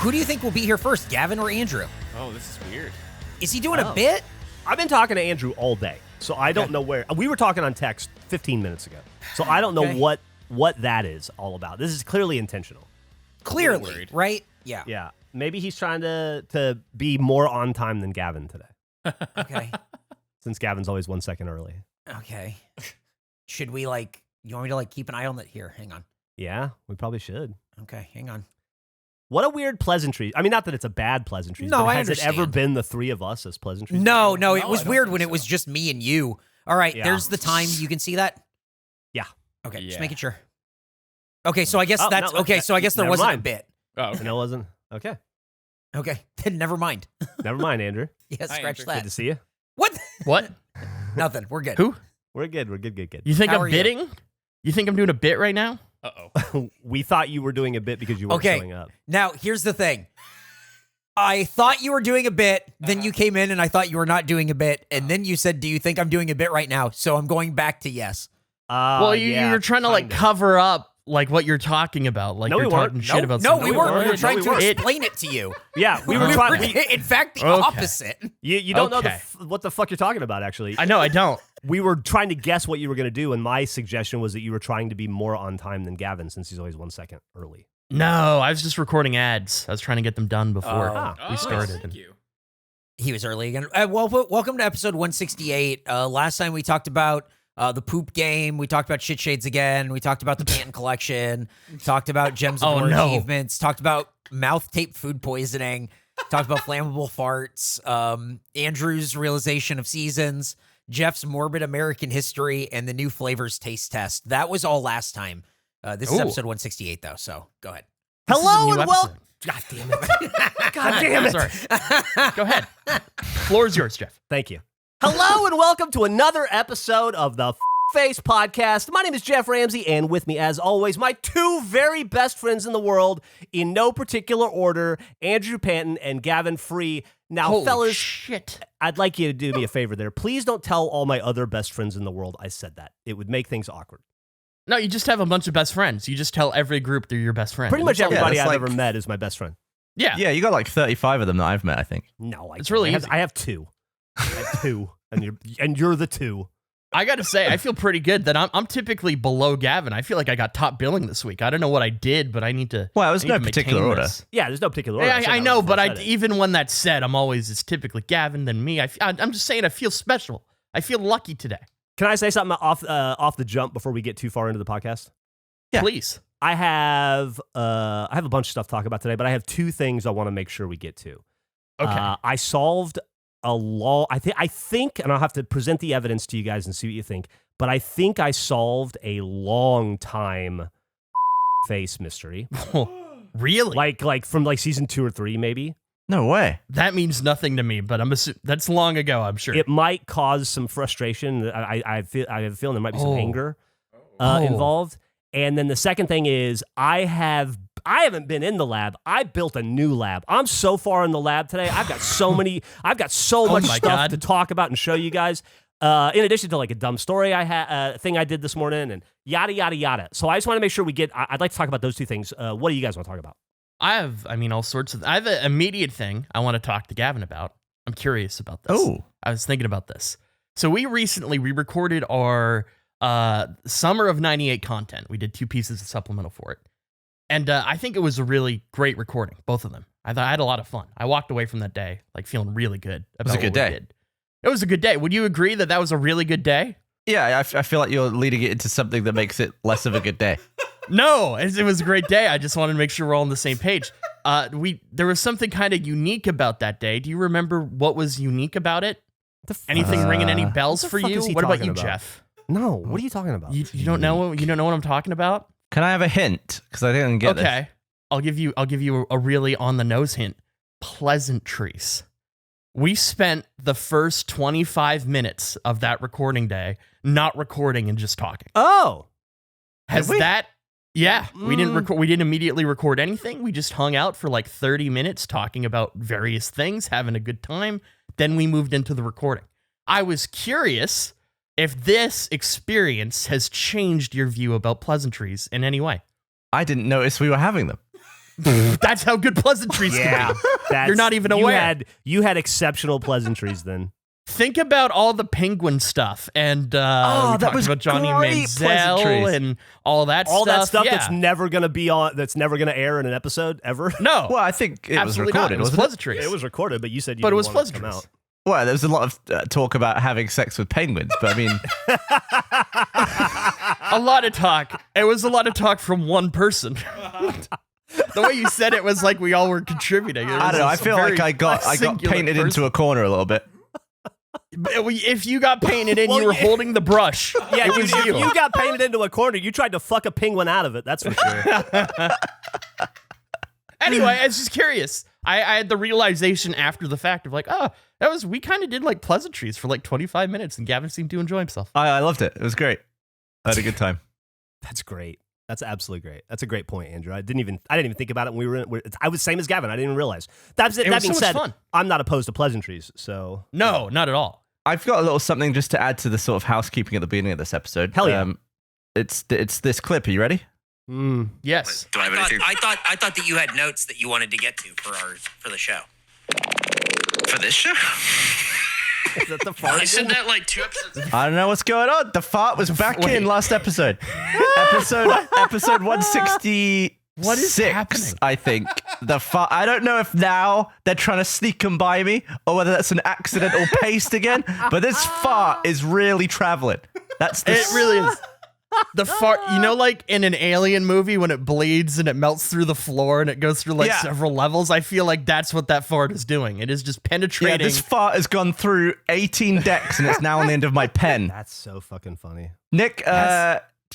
Who do you think will be here first, Gavin or Andrew? Oh, this is weird. Is he doing a bit? I've been talking to Andrew all day, so I don't know where. We were talking on text 15 minutes ago, so I don't know what that is all about. This is clearly intentional. Clearly, right? Yeah. Yeah. Maybe he's trying to be more on time than Gavin today. Okay. Since Gavin's always 1 second early. Okay. Should we you want me to keep an eye on that here? Hang on. Yeah, we probably should. Okay, hang on. What a weird pleasantry. I mean, not that it's a bad pleasantry. No, but I has understand. it ever been the three of us as pleasantries? No, it I was don't weird think when it so. was just me and you. All right, Yeah. there's the time. You can see that? Yeah. Okay, just Yeah. making sure. Okay, so I guess Oh, that's no, okay. So I guess there never wasn't a mind. bit. Oh, okay. No, it wasn't. Okay. Okay, then never mind. Never mind, Andrew. Yeah, Hi, scratch Andrew. Good that. to see you. What? What? Nothing. We're good. Who? We're good. We're good. You think How I'm are you? bidding? You think I'm doing a bit right now? Uh-oh. We thought you were doing a bit because you weren't Okay. showing up. Now, here's the thing. I thought you were doing a bit, then you came in and I thought you were not doing a bit, and then you said, do you think I'm doing a bit right now? So I'm going back to yes. Well, yeah, you're trying to kinda. cover up what you're talking about. Like No, you're we weren't. talking shit about No, something. we weren't. We were weren't. trying No, to we weren't. explain it to you. Yeah, we were We trying. were- in fact, the Okay. opposite. You don't know Okay. what the fuck you're talking about, actually. I know, I don't. We were trying to guess what you were going to do, and my suggestion was that you were trying to be more on time than Gavin, since he's always 1 second early. No, I was just recording ads. I was trying to get them done before Oh. we started. Thank you. He was early again. Welcome to episode 168. Last time we talked about the poop game. We talked about shit shades again. We talked about the Panton collection. Talked about gems of Oh, war no. achievements. Talked about mouth tape food poisoning. Talked about flammable farts. Andrew's realization of seasons. Geoff's morbid American history and the new flavors taste test. That was all last time. This is Ooh. episode 168 though. So go ahead. This is a Hello new and welcome. episode. God damn it. God damn it. Sorry. Go ahead. Floor's yours, Geoff. Thank you. Hello and welcome to another episode of the Face Podcast. My name is Geoff Ramsey, and with me, as always, my two very best friends in the world, in no particular order, Andrew Panton and Gavin Free. Now, Holy fellas, shit. I'd like you to do me a favor there. Please don't tell all my other best friends in the world I said that. It would make things awkward. No, you just have a bunch of best friends. You just tell every group they're your best friend. Pretty much everybody that's I've like- ever met is my best friend. Yeah. Yeah, you got like 35 of them that I've met, I think. No, It's really easy. I have two. I have two, and you're the two. I got to say, I feel pretty good that I'm typically below Gavin. I feel like I got top billing this week. I don't know what I did, but I need to. Well, it was I no need to particular maintain order. this. Yeah, there's no particular order. Yeah, said I that know, when but I said it. even when that's said, it's typically Gavin, then me. I'm just saying I feel special. I feel lucky today. Can I say something off the jump before we get too far into the podcast? Yeah. Please. I have a bunch of stuff to talk about today, but I have two things I want to make sure we get to. Okay. I solved a law. I think, and I'll have to present the evidence to you guys and see what you think. But I think I solved a long time face mystery, Really? like from season 2 or 3, maybe. No way. That means nothing to me, but that's long ago, I'm sure. It might cause some frustration. I have a feeling there might be some Oh. anger Oh. involved. And then the second thing is I haven't been in the lab. I built a new lab. I'm so far in the lab today. I've got so much my stuff God. to talk about and show you guys. In addition to like a dumb story thing I did this morning and yada yada yada. So I just want to make sure we get. I'd like to talk about those two things. What do you guys want to talk about? I have all sorts of. I have an immediate thing I want to talk to Gavin about. I'm curious about this. Oh. I was thinking about this. So we recently recorded our summer of '98 content. We did 2 pieces of supplemental for it, and I think it was a really great recording, both of them. I thought I had a lot of fun. I walked away from that day feeling really good about was a good what we day. did. It was a good day. Would you agree that was a really good day? Yeah, I feel like you're leading it into something that makes it less of a good day. No, it was a great day. I just wanted to make sure we're all on the same page. There was something kind of unique about that day. Do you remember what was unique about it? Anything ringing any bells what the for fuck you? is he What about talking you, about? Jeff? No, what are you talking about? You don't know? You don't know what I'm talking about? Can I have a hint? Because I didn't get this. Okay, I'll give you a really on the nose hint. Pleasantries. We spent the first 25 minutes of that recording day not recording and just talking. Oh, Has we? that? Yeah, we didn't record. We didn't immediately record anything. We just hung out for like 30 minutes talking about various things, having a good time. Then we moved into the recording. I was curious if this experience has changed your view about pleasantries in any way. I didn't notice we were having them. That's how good pleasantries can be. You're not even aware. You had exceptional pleasantries then. Think about all the penguin stuff and we talked about Johnny Manziel and all that stuff. All that stuff that's never going to be on, that's never going to air in an episode ever? No. Well, I think it was recorded. It was pleasantries. It was recorded, but you said you but didn't it was want it to come pleasantries. out. Well, there was a lot of talk about having sex with penguins, but I mean... a lot of talk. It was a lot of talk from one person. The way you said it was like we all were contributing. I don't know. I feel like I got painted into a corner a little bit. If you got painted in, you were holding the brush. Yeah, it was if you got painted into a corner, you tried to fuck a penguin out of it. That's for sure. Anyway, I was just curious. I had the realization after the fact of like, we kind of did like pleasantries for like 25 minutes, and Gavin seemed to enjoy himself. I loved it. It was great. I had a good time. That's great. That's absolutely great. That's a great point, Andrew. I didn't even think about it when we were. I was same as Gavin. I didn't even realize. That being said, fun. I'm not opposed to pleasantries. So no, not at all. I've got a little something just to add to the sort of housekeeping at the beginning of this episode. Hell yeah! It's this clip. Are you ready? Yes. Do I have anything? I thought that you had notes that you wanted to get to for the show. For this show? Is that the fart? I said that like 2 episodes. I don't know what's going on. The fart was back in last episode. episode 160. What is happening? I think the fart. I don't know if now they're trying to sneak them by me or whether that's an accidental paste again. But this fart is really traveling. It really is. The fart, like in an alien movie when it bleeds and it melts through the floor and it goes through several levels. I feel like that's what that fart is doing. It is just penetrating. Yeah, this fart has gone through 18 decks and it's now on the end of my pen. That's so fucking funny. Nick,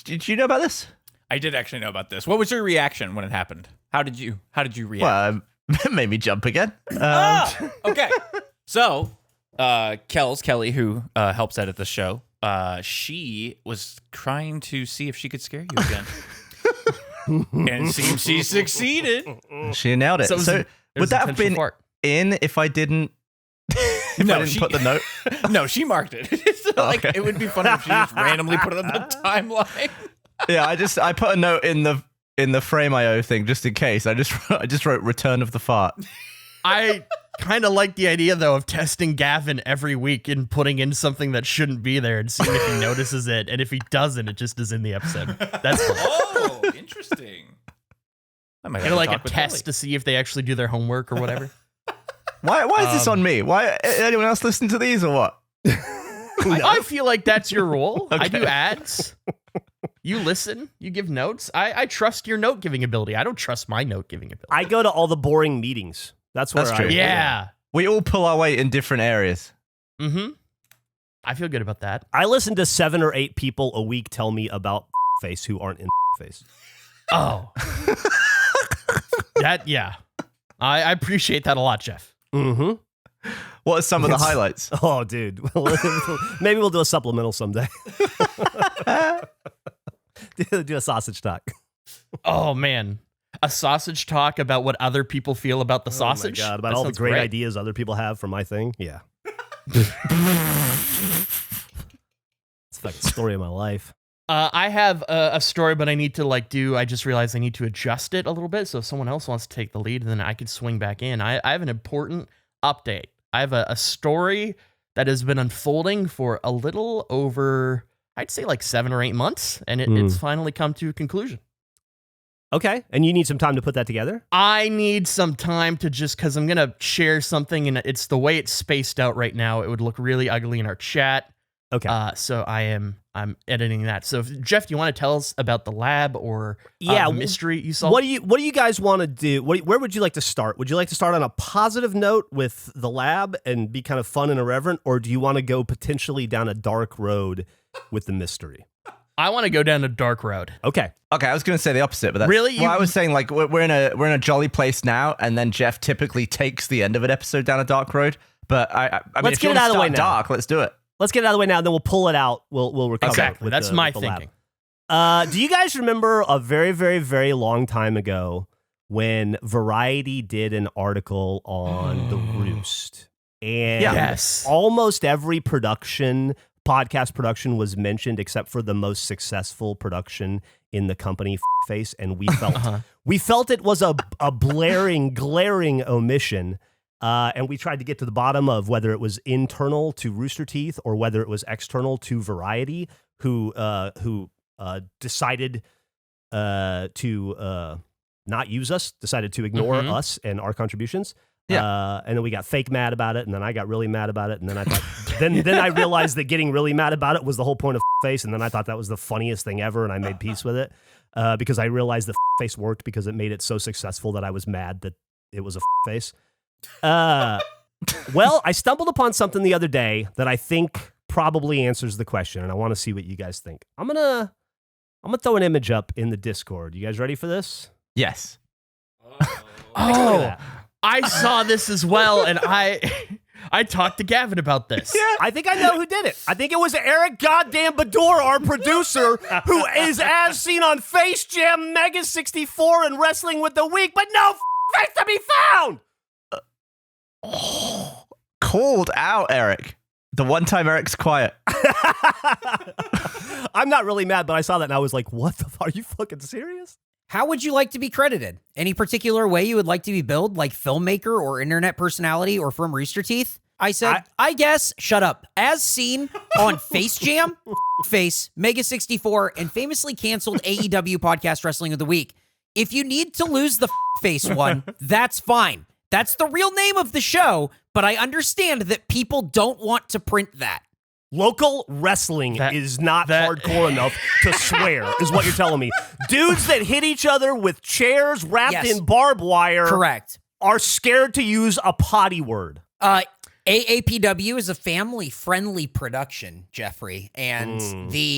did you know about this? I did actually know about this. What was your reaction when it happened? How did you react? Well, it made me jump again. Okay. So, Kelly, who helps edit the show, she was trying to see if she could scare you again. And it seems she succeeded. She nailed it. So would that have been in if I didn't I didn't put the note? No, she marked it. So, it would be funny if she just randomly put it on the timeline. Yeah, I put a note in the Frame.io thing just in case. I just wrote return of the fart. I kind of like the idea, though, of testing Gavin every week and putting in something that shouldn't be there and seeing if he notices it. And if he doesn't, it just is in the episode. That's fun. Oh, interesting. I might kind of like a test to see if they actually do their homework or whatever. Why is this on me? Why anyone else listen to these or what? I feel like that's your role. Okay. I do ads. You listen. You give notes. I trust your note giving ability. I don't trust my note giving ability. I go to all the boring meetings. That's true. Yeah. We all pull our weight in different areas. Mm-hmm. I feel good about that. I listen to 7 or 8 people a week tell me about face who aren't in face. Oh. Yeah. I appreciate that a lot, Geoff. Mm-hmm. What are some of the highlights? Oh, dude. Maybe we'll do a supplemental someday. Do a sausage talk. Oh, man. A sausage talk about what other people feel about the sausage? Oh, my God. About all the great ideas other people have for my thing? Yeah. It's like the story of my life. I have a story, but I need to I just realized I need to adjust it a little bit. So if someone else wants to take the lead, then I could swing back in. I have an important update. I have a story that has been unfolding for a little over, I'd say 7 or 8 months, and it's finally come to a conclusion. Okay, and you need some time to put that together? I need some time to because I'm going to share something, and it's the way it's spaced out right now. It would look really ugly in our chat. Okay. So I'm editing that. So Geoff, do you want to tell us about the lab or the mystery you solved? What do you guys want to do? Where would you like to start? Would you like to start on a positive note with the lab and be kind of fun and irreverent, or do you want to go potentially down a dark road with the mystery? I want to go down a dark road. Okay. I was going to say the opposite, but that's really. I was saying we're in a jolly place now, and then Geoff typically takes the end of an episode down a dark road. But I mean, let's get it out of the way now. Dark, let's do it. Let's get it out of the way now, and then we'll pull it out. We'll recover. Exactly. That's my thinking. Do you guys remember a very, very, very long time ago when Variety did an article on the Roost? And almost every podcast production was mentioned except for the most successful production in the company face, and we felt it was a glaring omission. And we tried to get to the bottom of whether it was internal to Rooster Teeth or whether it was external to Variety, who decided to not use us, decided to ignore us and our contributions. Yeah. And then we got fake mad about it, and then I got really mad about it, and then I thought, then I realized that getting really mad about it was the whole point of face, and then I thought that was the funniest thing ever, and I made peace with it because I realized the face worked because it made it so successful that I was mad that it was a face. Well, I stumbled upon something the other day that I think probably answers the question, and I want to see what you guys think. I'm gonna throw an image up in the Discord. You guys ready for this? Yes. Oh, I saw this as well, and I talked to Gavin about this. Yeah. I think I know who did it. I think it was Eric goddamn Bador, our producer, who is as seen on Face Jam, Mega 64, and Wrestling with the Week, but no face to be found. Called out, Eric. The one time Eric's quiet. I'm not really mad, but I saw that and I was like, what the fuck? Are you fucking serious? How would you like to be credited? Any particular way you would like to be billed, like filmmaker or internet personality or from Rooster Teeth? I said, I guess, shut up. As seen on Face Jam, Face, Mega 64, and famously canceled AEW Podcast Wrestling of the Week. If you need to lose the face one, that's fine. That's the real name of the show, but I understand that people don't want to print that. Local wrestling is not hardcore enough to swear, is what you're telling me. Dudes that hit each other with chairs wrapped in barbed wire Correct. Are scared to use a potty word. AAPW is a family-friendly production, Jeffrey, and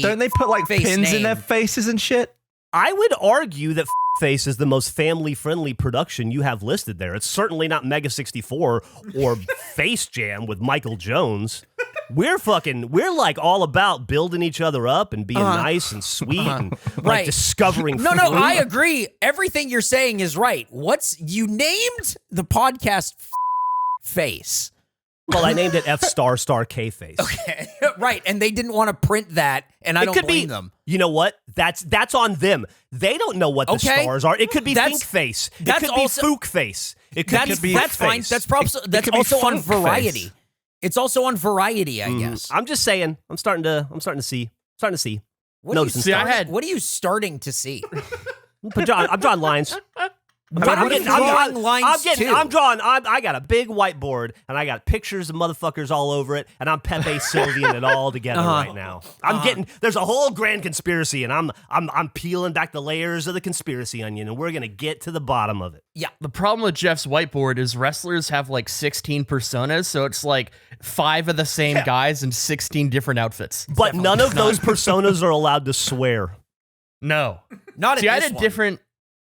Don't they put like pins in their faces and shit? I would argue that Face is the most family-friendly production you have listed there. It's certainly not Mega 64 or Face Jam with Michael Jones. We're like all about building each other up and being nice and sweet and like discovering No, fruit. I agree. Everything you're saying is right. You named the podcast Face. Well, I named it F*** KFace. Okay, right, and they didn't want to print that, and I don't blame them. You know what? That's on them. They don't know what the stars are. It could be Think Face. It could be Fook Face. It could be That's fine. That's also on Variety. Face. It's also on Variety, I guess. I'm just saying. I'm starting to see. What are you starting to see? I'm drawing lines. I got a big whiteboard and I got pictures of motherfuckers all over it, and I'm Pepe Sylvian it all together right now. There's a whole grand conspiracy, and I'm peeling back the layers of the conspiracy onion, and we're gonna get to the bottom of it. Yeah. The problem with Jeff's whiteboard is wrestlers have like 16 personas, so it's like 5 of the same guys in 16 different outfits. But none of those personas are allowed to swear. No. Not See, at this one.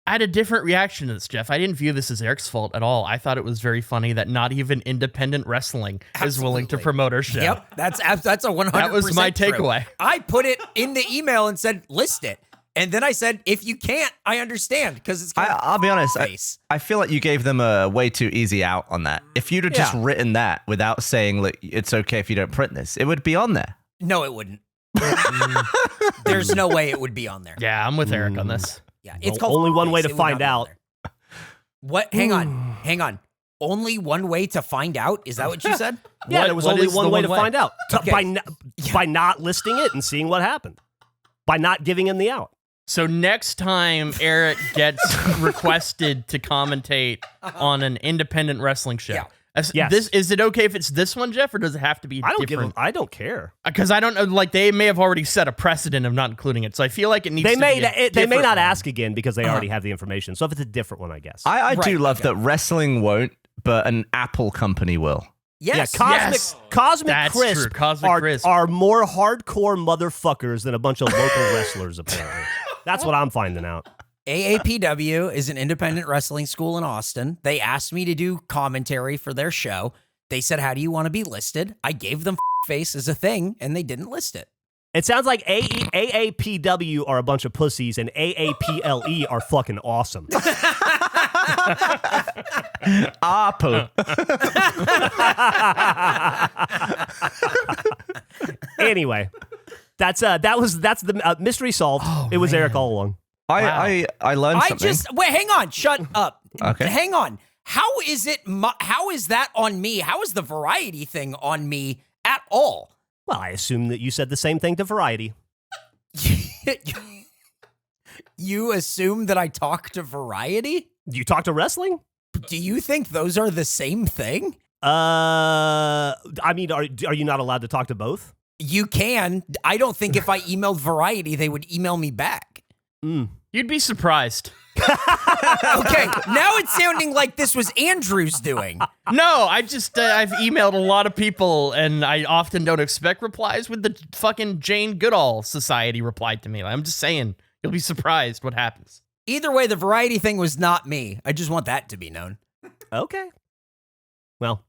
I had a different reaction to this, Jeff. I didn't view this as Eric's fault at all. I thought it was very funny that not even independent wrestling is willing to promote our show. Yep, that's a 100%. That was my takeaway. I put it in the email and said, list it. And then I said, if you can't, I understand, because it's I'll be honest, I feel like you gave them a way too easy out on that. If you'd have just written that without saying, look, it's okay if you don't print this, it would be on there. No, it wouldn't. There's no way it would be on there. Yeah, I'm with Eric on this. Yeah, it's called only one way to find out. What? Hang on. Only one way to find out? Is that what you said? Yeah, there was only one way to find out. By not listing it and seeing what happened. By not giving him the out. So next time Eric gets requested to commentate on an independent wrestling show, is it okay if it's this one, Jeff, or does it have to be different? I don't care. Because I don't know, like they may have already set a precedent of not including it, so I feel like it needs to be They may not ask again because they already have the information. So if it's a different one, I guess. I do love that wrestling won't, but an Apple company will. Yes. Yeah, Cosmic Crisp Crisp are more hardcore motherfuckers than a bunch of local wrestlers, apparently. That's what I'm finding out. AAPW is an independent wrestling school in Austin. They asked me to do commentary for their show. They said, how do you want to be listed? I gave them face as a thing, and they didn't list it. It sounds like AAPW are a bunch of pussies, and AAPLE are fucking awesome. Apple. Anyway, That's the mystery solved. Oh, it was man. Eric all along. I learned something. Wait, hang on, shut up. Okay. Hang on. How is that on me? How is the variety thing on me at all? Well, I assume that you said the same thing to Variety. You assume that I talk to Variety? You talk to wrestling? Do you think those are the same thing? I mean, are you not allowed to talk to both? You can. I don't think if I emailed Variety, they would email me back. You'd be surprised. Okay, now it's sounding like this was Andrew's doing. No, I've emailed a lot of people, and I often don't expect replies. With the fucking Jane Goodall Society replied to me. I'm just saying, you'll be surprised what happens. Either way, the Variety thing was not me. I just want that to be known. Okay. Well,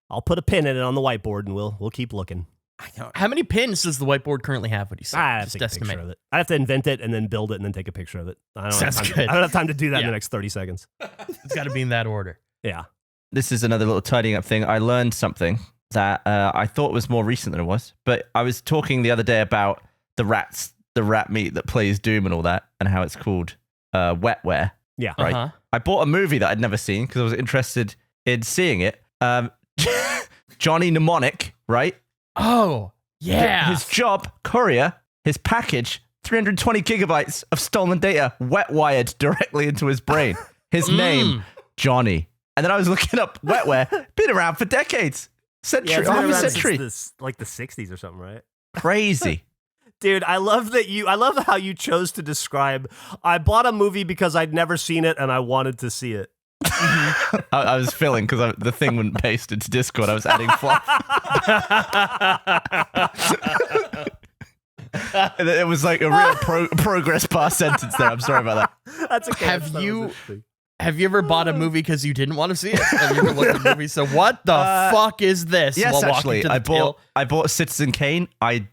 I'll put a pin in it on the whiteboard, and we'll keep looking. I don't. How many pins does the whiteboard currently have? What do you say? I have Just to take a estimate. picture of it. I have to invent it and then build it and then take a picture of it. I don't Sounds have time to do that in Yeah. the next 30 seconds. It's got to be in that order. Yeah. This is another little tidying up thing. I learned something that I thought was more recent than it was. But I was talking the other day about the rat meat that plays Doom and all that, and how it's called wetware. Yeah. Right. Uh-huh. I bought a movie that I'd never seen because I was interested in seeing it. Johnny Mnemonic, right? Oh, yeah. His job, courier, his package, 320 gigabytes of stolen data wet wired directly into his brain. His name, Johnny. And then I was looking up wetware. Been around for decades. Century, it's been half a around century. since like the 60s or something, right? Crazy. Dude, I love how you chose to describe, I bought a movie because I'd never seen it and I wanted to see it. I was filling because the thing wouldn't paste into Discord. I was adding fluff. It was like a real progress bar sentence there. I'm sorry about that. That's okay. Have That was you- interesting. Have you ever bought a movie because you didn't want to see it? Have you ever looked at a movie so what the fuck is this? Yes, while walking actually, to the I bought Citizen Kane. I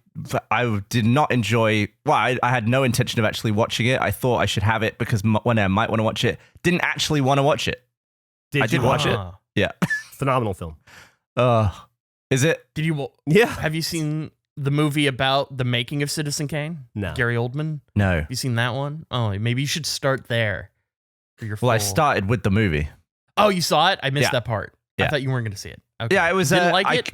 did not enjoy. Well, I had no intention of actually watching it. I thought I should have it because when I might want to watch it, didn't actually want to watch it. I did watch it. Yeah. Phenomenal film. Is it? Did you? Yeah. Have you seen the movie about the making of Citizen Kane? No. Gary Oldman. No. Have you seen that one? Oh, maybe you should start there. For your Well, I full- started with the movie. Oh, you saw it? I missed Yeah. that part. I Yeah. thought you weren't going to see it. Okay. Yeah, it was. Didn't like it.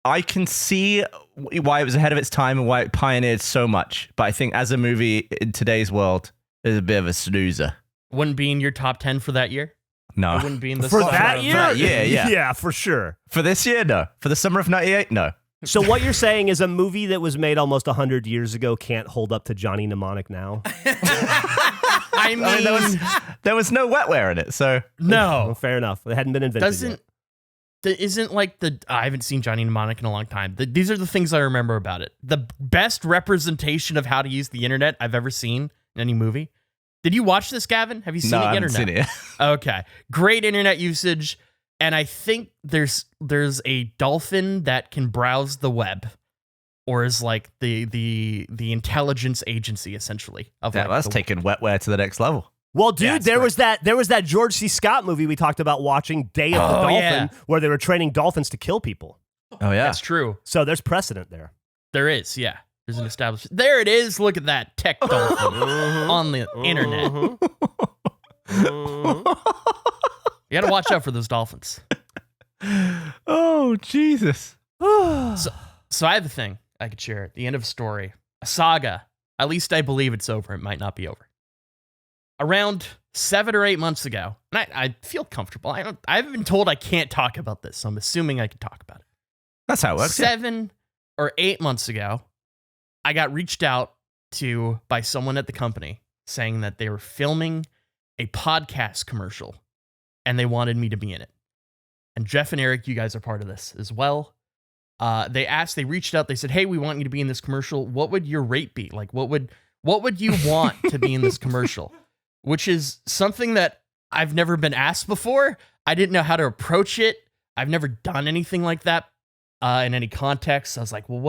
I can see why it was ahead of its time and why it pioneered so much. But I think as a movie in today's world, it's a bit of a snoozer. Wouldn't be in your top 10 for that year. No. It wouldn't be in the For summer that of- year? that year, yeah. Yeah, for sure. For this year, no. For the summer of '98, no. So what you're saying is a movie that was made almost 100 years ago can't hold up to Johnny Mnemonic now? I mean, I mean, there was no wetware in it, so Well, no. fair enough. It hadn't been invented Doesn't yet. isn't like the I haven't seen Johnny Mnemonic in a long time. These are the things I remember about it. The best representation of how to use the internet I've ever seen in any movie. Did you watch this, Gavin? Have you seen no, it I yet or haven't no? seen it. Okay. Great internet usage. And I think there's a dolphin that can browse the web. Or is like the intelligence agency essentially of Yeah, like that's the- taking wetware to the next level. Well, dude, Yeah, it's there great. was that George C. Scott movie we talked about watching, Day of the Oh, Dolphin, yeah. where they were training dolphins to kill people. Oh yeah. That's true. So there's precedent there. There is, yeah. There's an established. There it is. Look at that tech dolphin on the internet. You got to watch out for those dolphins. Oh Jesus. So I have a thing I could share at the end of a story, a saga. At least I believe it's over. It might not be over. Around 7 or 8 months ago, and I feel comfortable. I've been told I can't talk about this, so I'm assuming I can talk about it. That's how it works. Yeah. 7 or 8 months ago, I got reached out to by someone at the company saying that they were filming a podcast commercial and they wanted me to be in it. And Geoff and Eric, you guys are part of this as well. They reached out, they said, "Hey, we want you to be in this commercial. What would your rate be? Like, what would you want to be in this commercial?" Which is something that I've never been asked before. I didn't know how to approach it. I've never done anything like that in any context. I was like, well,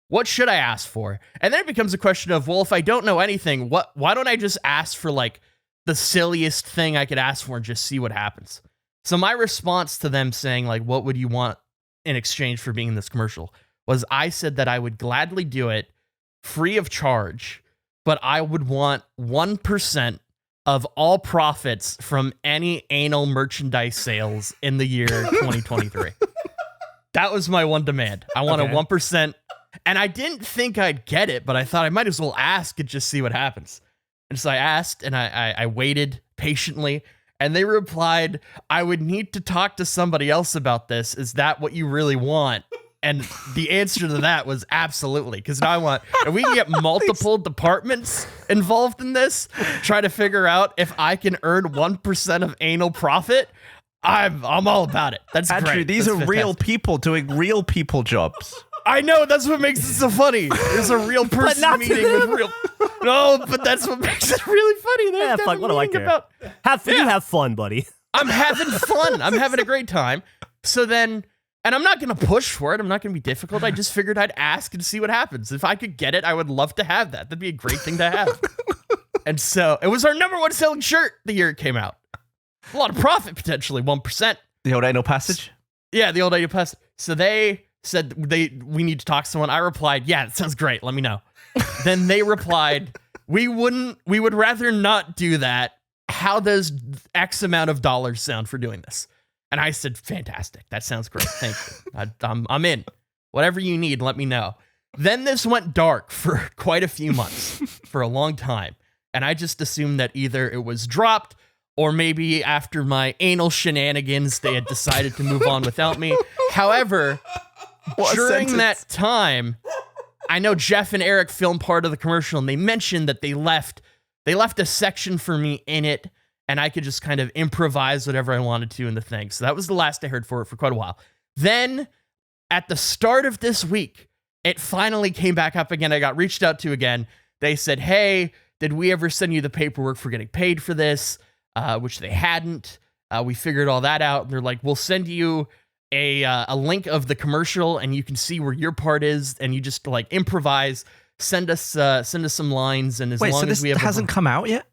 what should I ask for? And then it becomes a question of, well, if I don't know anything, why don't I just ask for like the silliest thing I could ask for and just see what happens? So my response to them saying like, what would you want in exchange for being in this commercial was I said that I would gladly do it free of charge, but I would want 1% of all profits from any anal merchandise sales in the year 2023. That was my one demand. I want a 1%. And I didn't think I'd get it, but I thought I might as well ask and just see what happens. And so I asked, and I waited patiently, and they replied, I would need to talk to somebody else about this. Is that what you really want? And the answer to that was absolutely, because now if we can get multiple departments involved in this, try to figure out if I can earn 1% of anal profit, I'm all about it. That's Andrew, great. these That's are real fantastic. people doing real people jobs. I know, that's what makes it so funny. There's a real person not to meeting with real. No, but that's what makes it really funny. Yeah, fuck, what do I care? You have fun, buddy. I'm having fun. I'm having a great time. So then, and I'm not going to push for it. I'm not going to be difficult. I just figured I'd ask and see what happens. If I could get it, I would love to have that. That'd be a great thing to have. And so it was our #1 selling shirt the year it came out. A lot of profit, potentially 1%. The old anal passage? Yeah, the old idea passage. So they said we need to talk to someone. I replied, yeah, that sounds great. Let me know. Then they replied, we would rather not do that. How does X amount of dollars sound for doing this? And I said, fantastic. That sounds great. Thank you. I'm in. Whatever you need, let me know. Then this went dark for quite a few months, for a long time. And I just assumed that either it was dropped or maybe after my anal shenanigans, they had decided to move on without me. However, during that time, I know Geoff and Eric filmed part of the commercial, and they mentioned that they left a section for me in it, and I could just kind of improvise whatever I wanted to in the thing. So that was the last I heard for it for quite a while. Then, at the start of this week, it finally came back up again. I got reached out to again. They said, hey, did we ever send you the paperwork for getting paid for this? Which they hadn't. We figured all that out. And they're like, we'll send you a link of the commercial, and you can see where your part is, and you just like improvise. Send us some lines, and as long as we have hasn't come out yet.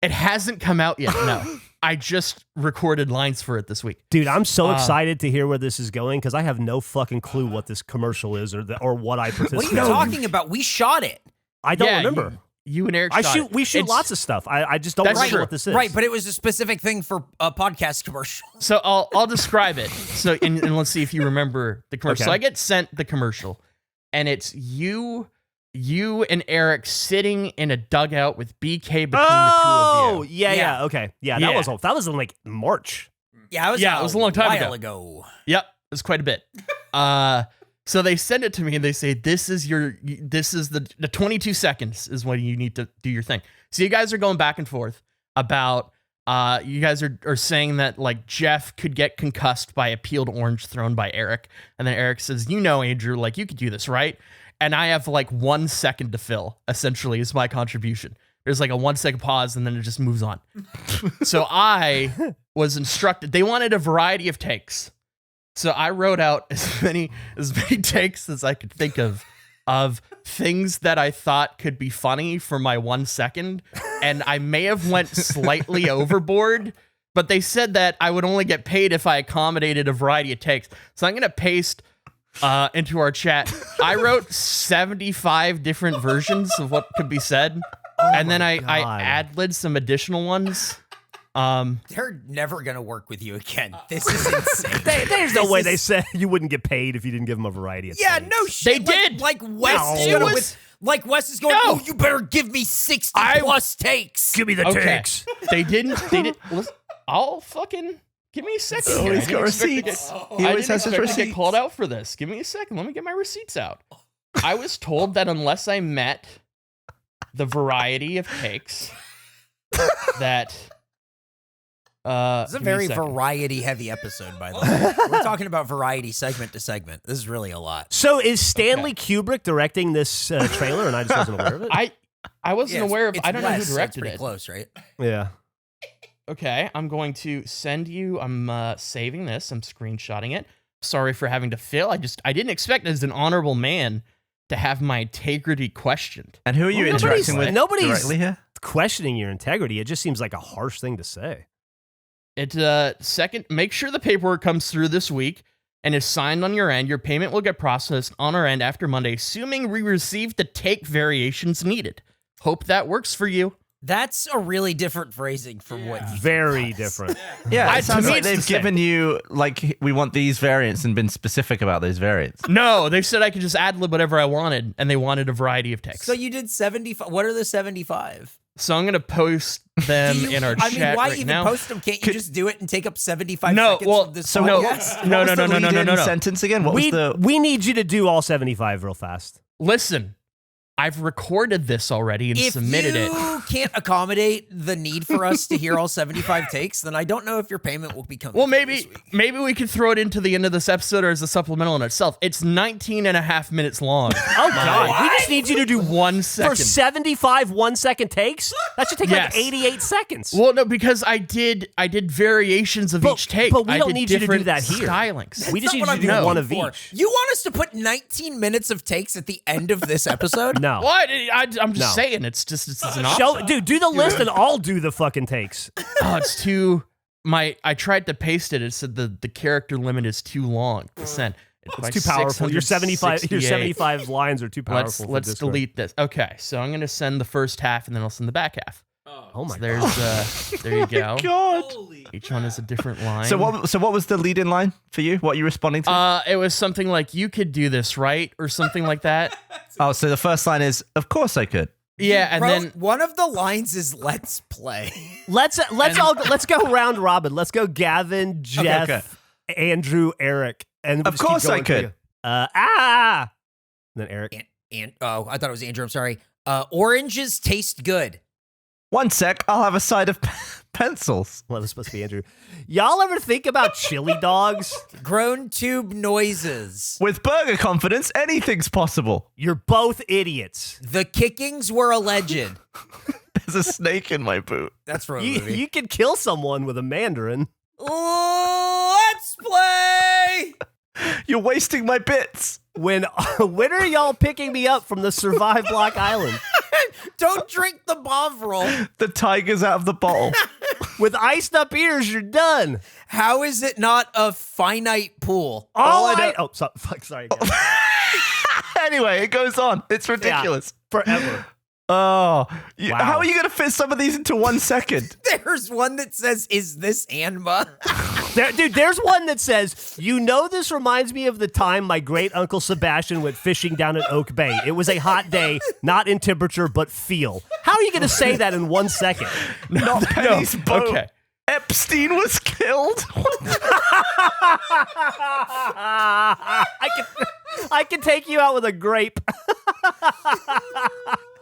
It hasn't come out yet. No, I just recorded lines for it this week. Dude, I'm so excited to hear where this is going because I have no fucking clue what this commercial is or what I participate What are you talking about? We shot it. I don't remember. You and Eric We shoot lots of stuff. I just don't remember what this is. Right, but it was a specific thing for a podcast commercial. So I'll describe it. So and let's see if you remember the commercial. Okay. So I get sent the commercial, and it's you and Eric sitting in a dugout with BK between the two of you. Yeah, okay. Yeah, that was in like March. Yeah, it was a long time ago. Yep, it was quite a bit. So they send it to me and they say, this is the 22 seconds is when you need to do your thing. So you guys are going back and forth about, you guys are saying that like Geoff could get concussed by a peeled orange thrown by Eric. And then Eric says, Andrew, like you could do this, right? And I have like 1 second to fill, essentially, is my contribution. There's like a 1 second pause and then it just moves on. So I was instructed, they wanted a variety of takes. So I wrote out as many takes as I could think of things that I thought could be funny for my 1 second. And I may have went slightly overboard, but they said that I would only get paid if I accommodated a variety of takes. So I'm going to paste into our chat. I wrote 75 different versions of what could be said. And then I ad-libbed some additional ones. They're never gonna work with you again. This is insane. There's no way they said you wouldn't get paid if you didn't give them a variety of things. No shit. They did. Like Wes is going. No. Oh, you better give me 60 plus takes. Give me the takes. They didn't. Listen, I'll fucking give me a second. Oh, here. he's got receipts. He always has his To receipts. get called out for this. Give me a second. Let me get my receipts out. I was told that unless I met the variety of takes, that. It's a very variety-heavy episode, by the way. We're talking about variety segment to segment. This is really a lot. So is Stanley Kubrick directing this trailer, and I just wasn't aware of it? I wasn't aware of. I don't know who so directed pretty it. Close, right? Yeah. Okay, I'm going to send you. I'm saving this. I'm screenshotting it. Sorry for having to fail. I didn't expect as an honorable man to have my integrity questioned. And who are you interacting with nobody's directly here? questioning your integrity. It just seems like a harsh thing to say. It second, make sure the paperwork comes through this week. and is signed on your end, your payment will get processed on our end after Monday, assuming we receive the take variations needed. Hope that works for you. That's a really different phrasing from what you Very different. Yeah, it to sounds me like it's the they've same. given you, like, we want these variants and been specific about those variants. No, they said I could just ad-lib whatever I wanted, and they wanted a variety of texts. So you did 75. What are the 75? So I'm going to post them in our chat why right even now. post them? Can't you just do it and take up 75 No, seconds well, from this so no, podcast? no, What was no, the no, no, no, lead-in no, no. sentence again? What was the... We need you to do all 75 real fast. Listen, I've recorded this already and If submitted it. you can't accommodate the need for us to hear all 75 takes, then I don't know if your payment will be coming. Well, through this maybe week. we could throw it into the end of this episode or as a supplemental in itself. It's 19 and a half minutes long. Oh, God. We just need you to do 1 for second. 75 1-second takes? That should take Yes. like 88 seconds. Well, no, because I did variations of But- each take. but we I don't did need you to do different that here. Stylings. We just That's need not you to what do I'm one of looking each. for. You want us to put 19 minutes of takes at the end of this episode? No. What? I'm just No. saying. It's an option. Show, dude, do the list and I'll do the fucking takes. Oh, it's too. I tried to paste it. It said the character limit is too long to send. It's too powerful. Your 75 lines are too powerful. for Let's Discord. delete this. Okay, so I'm gonna send the first half and then I'll send the back half. Oh my So there you go. God. Each one is a different line. So what was the lead-in line for you? What are you responding to? It was something like "You could do this, right?" or something like that. Oh, so the first line is, "Of course I could." Yeah, and Bro, then one of the lines is "Let's play." Let's go round robin. Let's go Gavin, Geoff, okay. Andrew, Eric, and Of course I could. Then Eric. And oh, I thought it was Andrew. I'm sorry. Oranges taste good. 1 sec, I'll have a side of pencils. Well, it was supposed to be Andrew. Y'all ever think about chili dogs? Grown tube noises. With burger confidence, anything's possible. You're both idiots. The kickings were alleged. There's a snake in my boot. That's from a You, movie. you could kill someone with a mandarin. Let's play. You're wasting my bits. When are y'all picking me up from the Survive Block Island? Don't drink the Bovril. The tiger's out of the bottle. With iced up ears, you're done. How is it not a finite pool? Sorry. Again. Anyway, it goes on. It's ridiculous. Forever. Oh, Wow. How are you going to fit some of these into 1 second? There's one that says, "Is this Anma?" There's one that says, "You know, this reminds me of the time my great uncle Sebastian went fishing down at Oak Bay. It was a hot day, not in temperature, but feel." How are you going to say that in 1 second? Not Penny's boat. okay. Epstein was killed. I can take you out with a grape.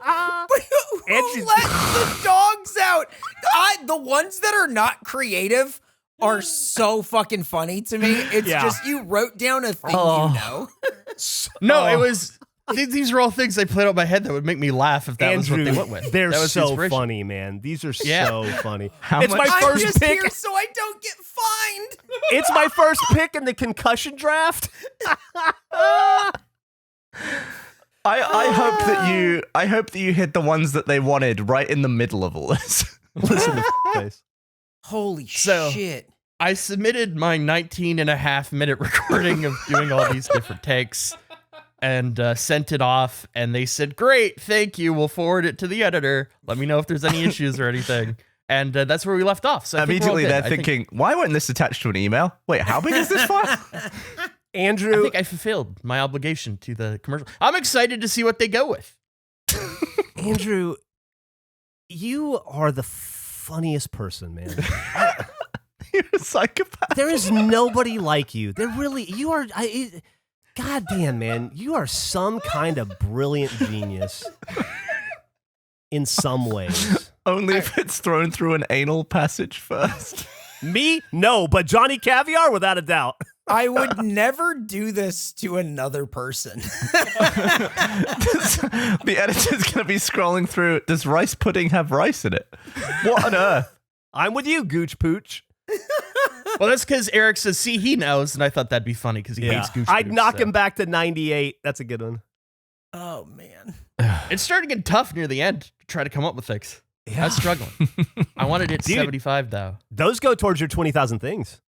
Who let the dogs out? The ones that are not creative are so fucking funny to me. It's Yeah. just you wrote down a thing you know. no, it was. These are all things I played out in my head that would make me laugh if that was what they went with. They're that was the so inspiration. funny, man. These are Yeah. so funny. How It's much- my I'm first just pick. here so I don't get fined. It's my first pick in the concussion draft. I hope that you hit the ones that they wanted right in the middle of all this. Listen to face. Holy So- shit. I submitted my 19 and a half minute recording of doing all these different takes and sent it off. And they said, "Great, thank you. We'll forward it to the editor. Let me know if there's any issues or anything." And that's where we left off. So I think we're all Immediately good. they're I think- thinking, why wasn't this attached to an email? Wait, how big is this file? I Andrew, think I fulfilled my obligation to the commercial. I'm excited to see what they go with. Andrew, you are the funniest person, man. You're a psychopath. There is nobody like you. You are. God damn, man. You are some kind of brilliant genius in some ways. Only if it's thrown through an anal passage first. Me? No, but Johnny Caviar, without a doubt. I would never do this to another person. The editor's going to be scrolling through, does rice pudding have rice in it? What on earth? I'm with you, Gooch Pooch. Well, that's because Eric says, "See, he knows," and I thought that'd be funny because he hates Gooch. I'd Boots, knock so. him back to 98. That's a good one. Oh, man. It started getting tough near the end to try to come up with things. I was struggling. I wanted it Dude. 75 though. Those go towards your 20,000 things.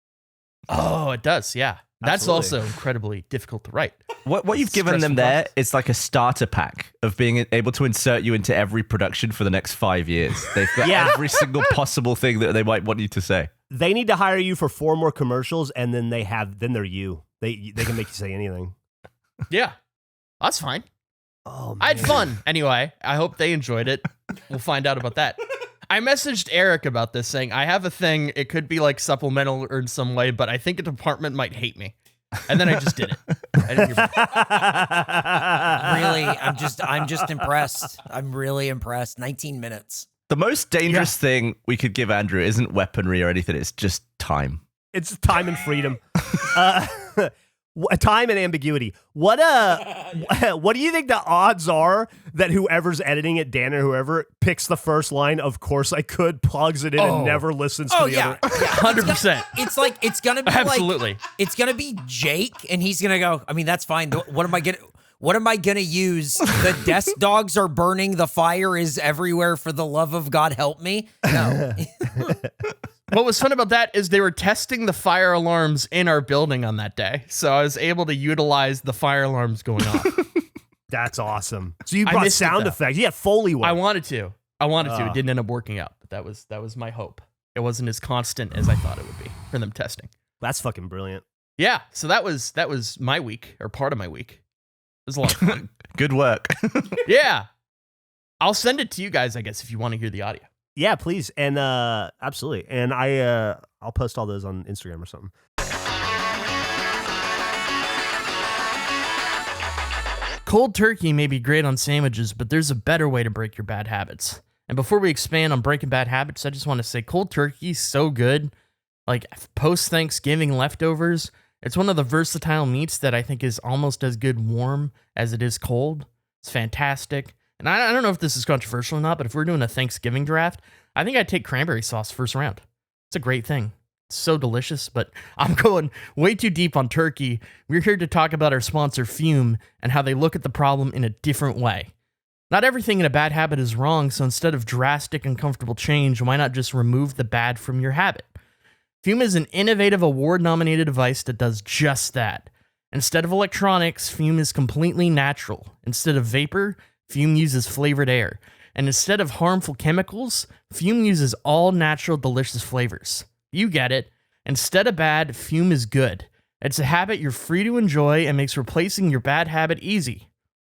Oh, it does. Yeah. That's Absolutely. also incredibly difficult to write. What you've given them Stressful there process. is like a starter pack of being able to insert you into every production for the next 5 years. They've got Yeah. every single possible thing that they might want you to say. They need to hire you for 4 more commercials, and then they're you. They can make you say anything. Yeah, that's fine. Oh, man. I had fun. Anyway, I hope they enjoyed it. We'll find out about that. I messaged Eric about this saying, I have a thing. It could be like supplemental or in some way, but I think a department might hate me. And then I just did it. I didn't hear back. Really, I'm just impressed. I'm really impressed. 19 minutes. The most dangerous thing we could give Andrew isn't weaponry or anything. It's just time. It's time and freedom. Time and ambiguity. What do you think the odds are that whoever's editing it, Dan or whoever, picks the first line, "Of course I could," plugs it in and never listens to the other? 100%. It's like it's gonna be Absolutely. It's gonna be Jake, and he's gonna go. I mean, that's fine. What am I gonna use? The desk dogs are burning. The fire is everywhere. For the love of God, help me! No. What was fun about that is they were testing the fire alarms in our building on that day. So I was able to utilize the fire alarms going off. That's awesome. So you I brought missed it, sound though. effects. Yeah, Foley work. I wanted to. It didn't end up working out, but that was my hope. It wasn't as constant as I thought it would be for them testing. That's fucking brilliant. Yeah, so that was my week, or part of my week. It was a lot of fun. Good work. Yeah. I'll send it to you guys, I guess, if you want to hear the audio. Yeah, please. And absolutely. And I'll post all those on Instagram or something. Cold turkey may be great on sandwiches, but there's a better way to break your bad habits. And before we expand on breaking bad habits, I just want to say cold turkey is so good. Like post-Thanksgiving leftovers, it's one of the versatile meats that I think is almost as good warm as it is cold. It's fantastic. And I don't know if this is controversial or not, but if we're doing a Thanksgiving draft, I think I'd take cranberry sauce first round. It's a great thing. It's so delicious, but I'm going way too deep on turkey. We're here to talk about our sponsor, Fume, and how they look at the problem in a different way. Not everything in a bad habit is wrong, so instead of drastic, uncomfortable change, why not just remove the bad from your habit? Fume is an innovative award-nominated device that does just that. Instead of electronics, Fume is completely natural. Instead of vapor, Fume uses flavored air. And instead of harmful chemicals, Fume uses all natural, delicious flavors. You get it. Instead of bad, Fume is good. It's a habit you're free to enjoy and makes replacing your bad habit easy.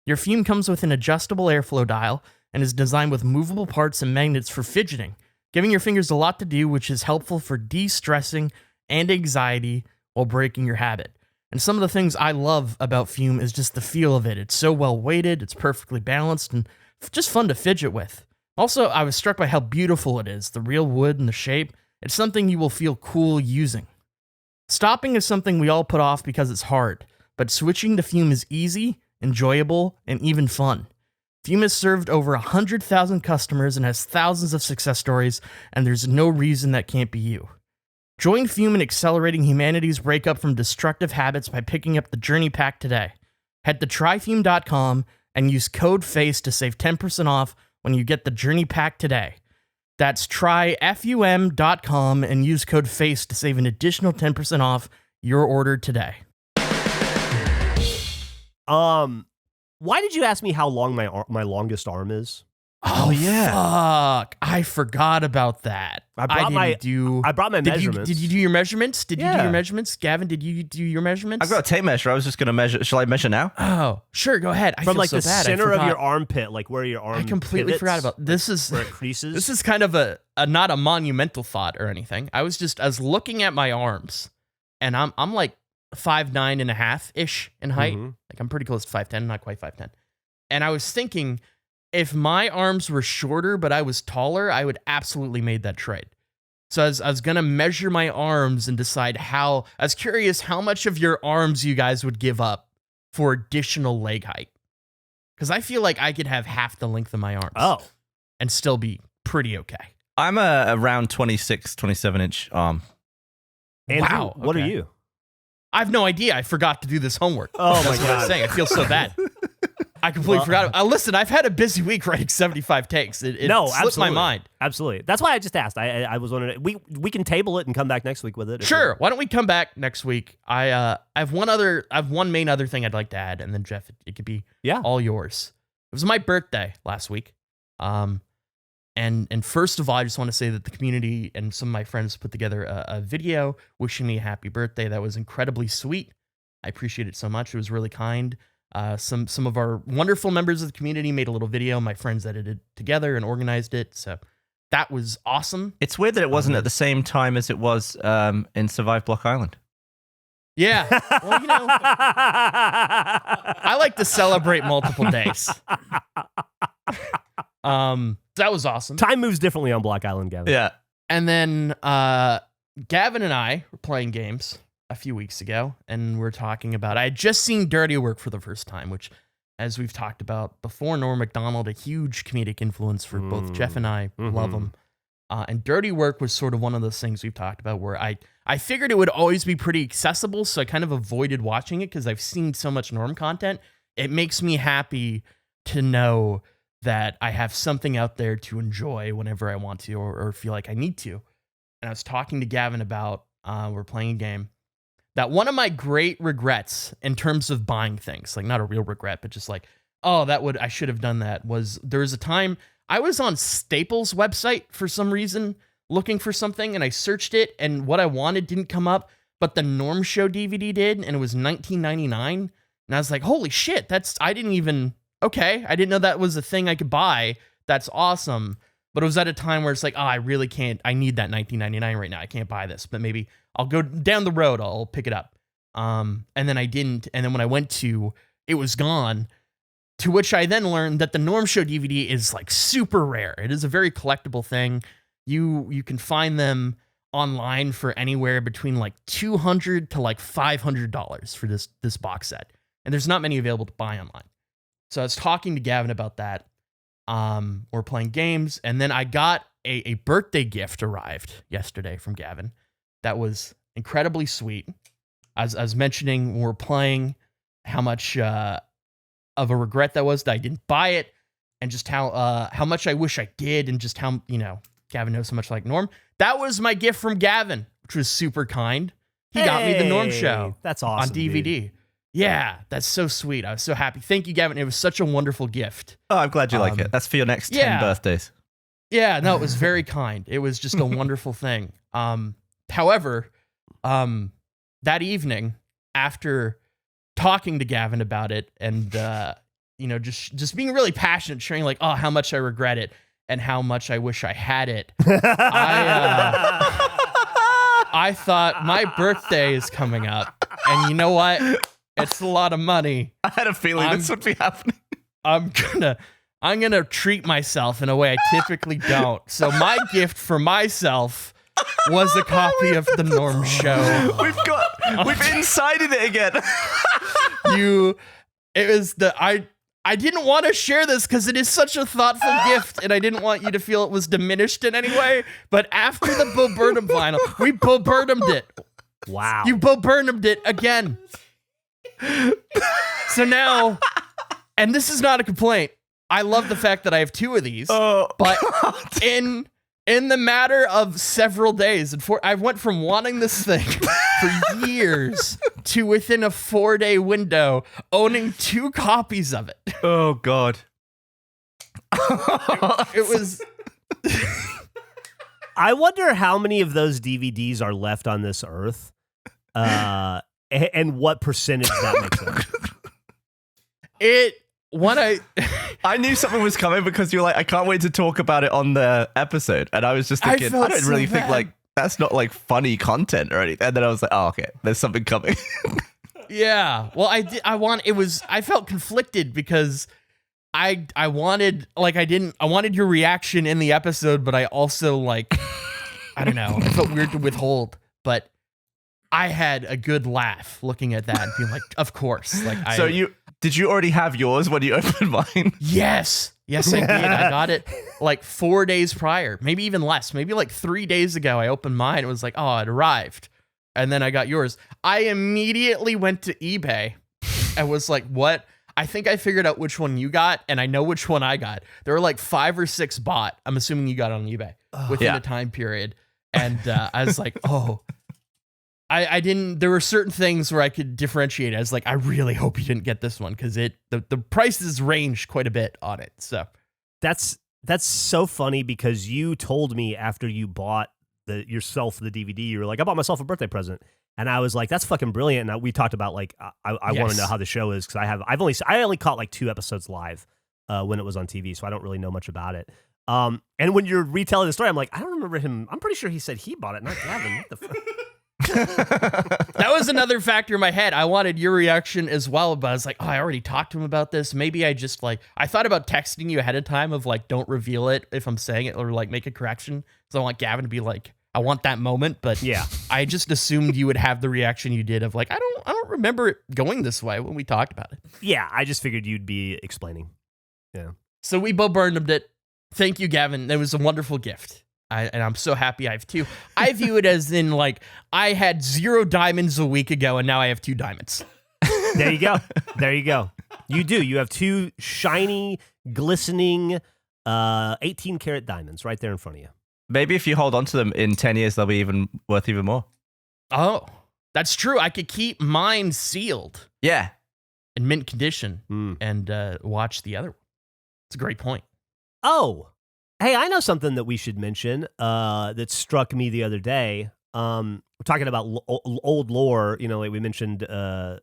Your Fume comes with an adjustable airflow dial and is designed with movable parts and magnets for fidgeting, giving your fingers a lot to do, which is helpful for de-stressing and anxiety while breaking your habit. And some of the things I love about Fume is just the feel of it. It's so well weighted, it's perfectly balanced, and just fun to fidget with. Also, I was struck by how beautiful it is, the real wood and the shape. It's something you will feel cool using. Stopping is something we all put off because it's hard, but switching to Fume is easy, enjoyable, and even fun. Fume has served over 100,000 customers and has thousands of success stories, and there's no reason that can't be you. Join Fume in accelerating humanity's breakup from destructive habits by picking up the Journey Pack today. Head to tryfume.com and use code FACE to save 10% off when you get the Journey Pack today. That's tryfum.com and use code FACE to save an additional 10% off your order today. Why did you ask me how long my longest arm is? Oh yeah. Fuck. I forgot about that. I brought my measurements. Did you do your measurements? Did you do your measurements? Gavin, did you do your measurements? I've got a tape measure. I was just going to measure. Shall I measure now? Oh, sure. Go ahead. I From feel like so the bad. center of your armpit, like where your arm I completely pivots, forgot about this. Is where it creases. This is kind of a not a monumental thought or anything. I was looking at my arms, and I'm like 5'9.5" ish in height. Mhm. Like I'm pretty close to 5'10", not quite 5'10". And I was thinking, if my arms were shorter but I was taller, I would absolutely made that trade. So I was gonna measure my arms and decide how. I was curious how much of your arms you guys would give up for additional leg height, because I feel like I could have half the length of my arms. And still be pretty okay. I'm around 26, 27 inch arm. Andrew, Wow, what are okay. you? I have no idea. I forgot to do this homework. Oh my That's what I'm God. saying. I feel so bad. I completely forgot. Listen, I've had a busy week writing 75 takes. It slipped my mind. Absolutely. That's why I just asked. I was wondering. We can table it and come back next week with it. Sure. Why don't we come back next week? I have one main other thing I'd like to add, and then Geoff, it could be all yours. It was my birthday last week. And first of all, I just want to say that the community and some of my friends put together a video wishing me a happy birthday. That was incredibly sweet. I appreciate it so much. It was really kind. Some of our wonderful members of the community made a little video. My friends edited together and organized it. So that was awesome. It's weird that it wasn't at the same time as it was in Survive Block Island. Yeah. Well, I like to celebrate multiple days. That was awesome. Time moves differently on Block Island, Gavin. Yeah. And then Gavin and I were playing games a few weeks ago, and we're talking about, I had just seen Dirty Work for the first time, which, as we've talked about before, Norm Macdonald, a huge comedic influence for both Geoff and I, love him. And Dirty Work was sort of one of those things we've talked about where I figured it would always be pretty accessible, so I kind of avoided watching it because I've seen so much Norm content. It makes me happy to know that I have something out there to enjoy whenever I want to or feel like I need to. And I was talking to Gavin about, we're playing a game, that one of my great regrets in terms of buying things, like not a real regret, but just like, I should have done that, was there was a time I was on Staples' website for some reason looking for something, and I searched it, and what I wanted didn't come up, but the Norm Show DVD did, and it was $19.99. And I was like, holy shit, I didn't know that was a thing I could buy. That's awesome. But it was at a time where it's like, I really can't, I need that $19.99 right now. I can't buy this, but maybe I'll go down the road. I'll pick it up. And then I didn't. And then when I went to, it was gone. To which I then learned that the Norm Show DVD is like super rare. It is a very collectible thing. You can find them online for anywhere between like $200 to like $500 for this box set. And there's not many available to buy online. So I was talking to Gavin about that. We're playing games, and then I got a birthday gift arrived yesterday from Gavin that was incredibly sweet. As I was mentioning when we're playing, how much of a regret that was that I didn't buy it, and just how much I wish I did, and just how, Gavin knows so much like Norm. That was my gift from Gavin, which was super kind. He got me the Norm Show. That's awesome, on DVD. Dude. Yeah, that's so sweet. I was so happy. Thank you, Gavin. It was such a wonderful gift. Oh, I'm glad you like it. That's for your next 10 birthdays. Yeah, no, it was very kind. It was just a wonderful thing. However, that evening, after talking to Gavin about it and, just being really passionate, sharing like, how much I regret it and how much I wish I had it, I thought my birthday is coming up. And you know what? It's a lot of money. I had a feeling this would be happening. I'm gonna treat myself in a way I typically don't. So my gift for myself was a copy of the Norm Show. We've incited it again. I didn't want to share this because it is such a thoughtful gift, and I didn't want you to feel it was diminished in any way. But after the Bo Burnham vinyl, we Bo Burnhamed it. Wow. You Bo Burnhamed it again. So now, and this is not a complaint, I love the fact that I have two of these, but in the matter of several days, I went from wanting this thing for years to within a 4-day window owning 2 copies of it. Oh, God. It was... I wonder how many of those DVDs are left on this earth, and what percentage that makes up. I knew something was coming because you were like, I can't wait to talk about it on the episode. And I was just thinking, I don't really think like that's not like funny content or anything. And then I was like, oh, okay, there's something coming. Yeah. Well, I felt conflicted because I wanted your reaction in the episode, but I also like, I don't know, it felt weird to withhold, but I had a good laugh looking at that and being like, of course. Did you already have yours when you opened mine? Yes, I did. I got it like 4 days prior, maybe even less, maybe like 3 days ago. I opened mine. It was like, it arrived. And then I got yours. I immediately went to eBay and was like, what? I think I figured out which one you got, and I know which one I got. There were like 5 or 6 bought. I'm assuming you got on eBay within a time period. And I was like, oh, I didn't. There were certain things where I could differentiate. I was like, I really hope you didn't get this one because the prices ranged quite a bit on it. So That's so funny because you told me after you bought yourself the DVD, you were like, I bought myself a birthday present. And I was like, that's fucking brilliant. And we talked about like, I want to know how the show is because I only caught like 2 episodes live when it was on TV, so I don't really know much about it. And when you're retelling the story, I'm like, I don't remember him. I'm pretty sure he said he bought it, not Gavin. What the fuck? that was another factor in my head. I wanted your reaction as well, but I was like, oh, I already talked to him about this. Maybe I just like, I thought about texting you ahead of time of like, don't reveal it if I'm saying it or like make a correction. So I want Gavin to be like, I want that moment. But yeah, I just assumed you would have the reaction you did of like, I don't remember it going this way when we talked about it. Yeah, I just figured you'd be explaining. Yeah. So we both burned it. Thank you, Gavin. It was a wonderful gift. And I'm so happy I have 2. I view it as in like I had 0 diamonds a week ago and now I have 2 diamonds. There you go. There you go. You do. You have 2 shiny, glistening 18-karat diamonds right there in front of you. Maybe if you hold on to them in 10 years, they'll be worth even more. Oh, that's true. I could keep mine sealed. Yeah. In mint condition and watch the other one. It's a great point. Oh, hey, I know something that we should mention that struck me the other day. We're talking about old lore. You know, like we mentioned the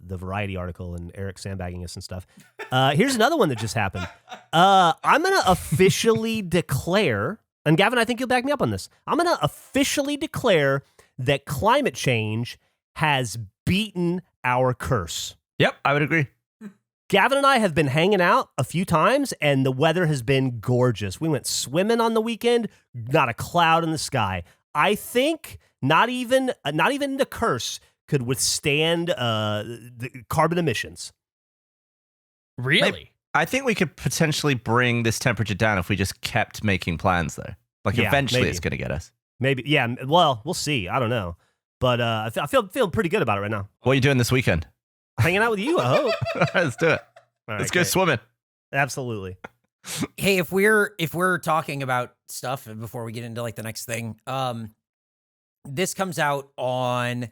Variety article and Eric sandbagging us and stuff. Here's another one that just happened. I'm going to officially declare, and Gavin, I think you'll back me up on this. I'm going to officially declare that climate change has beaten our curse. Yep, I would agree. Gavin and I have been hanging out a few times, and the weather has been gorgeous. We went swimming on the weekend, not a cloud in the sky. I think not even the curse could withstand the carbon emissions. Really? I think we could potentially bring this temperature down if we just kept making plans, though. Like, Yeah, eventually maybe. it's going to get us. Maybe, yeah. Well, we'll see. I don't know, but I feel pretty good about it right now. What are you doing this weekend? Hanging out with you, I hope. Let's do it. All right, Let's go great. swimming. Absolutely. Hey, if we're talking about stuff before we get into like the next thing, this comes out on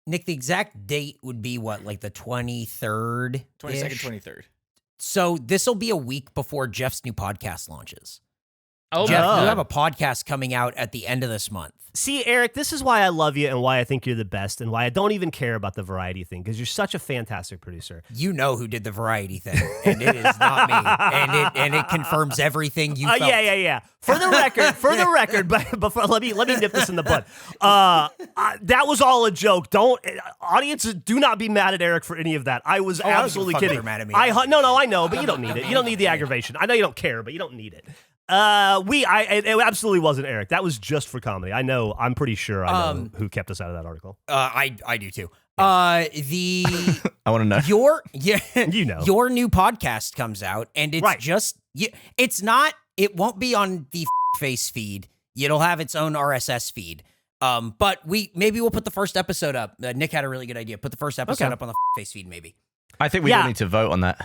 Nick. The exact date would be what, like the 23rd, 22nd, 23rd. So this will be a week before Jeff's new podcast launches. Oh, Jeff, no. you have a podcast coming out at the end of this month. See, Eric, this is why I love you and why I think you're the best and why I don't even care about the variety thing because you're such a fantastic producer. You know who did the variety thing, and it is not me. And it confirms everything you felt. Yeah. For the record, but let me nip this in the bud. That was all a joke. Audiences, do not be mad at Eric for any of that. I was absolutely fuck if kidding. they're mad at me. No, I know, but you don't need it. You don't need the aggravation. I know you don't care, but you don't need it. It absolutely wasn't Eric. That was just for comedy. I'm pretty sure I know who kept us out of that article. I do too. I want to know. Your new podcast comes out, and it's Right. it won't be on the face feed. It'll have its own RSS feed. But maybe we'll put the first episode up. Nick had a really good idea. Put the first episode up on the face feed, maybe. I think we don't need to vote on that.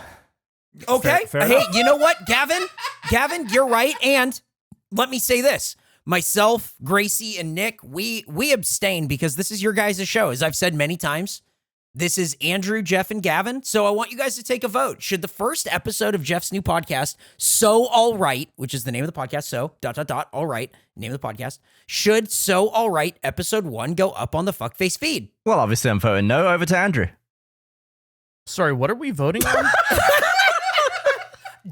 Okay. Fair Hey, enough. you know what, Gavin, you're right. And let me say this. Myself, Gracie, and Nick, we abstain because this is your guys' show. As I've said many times, this is Andrew, Jeff, and Gavin. So I want you guys to take a vote. Should the first episode of Jeff's new podcast, So All Right, which is the name of the podcast, all right, name of the podcast, should So All Right episode 1 go up on the Fuckface feed? Well, obviously I'm voting no. Over to Andrew. Sorry, what are we voting on?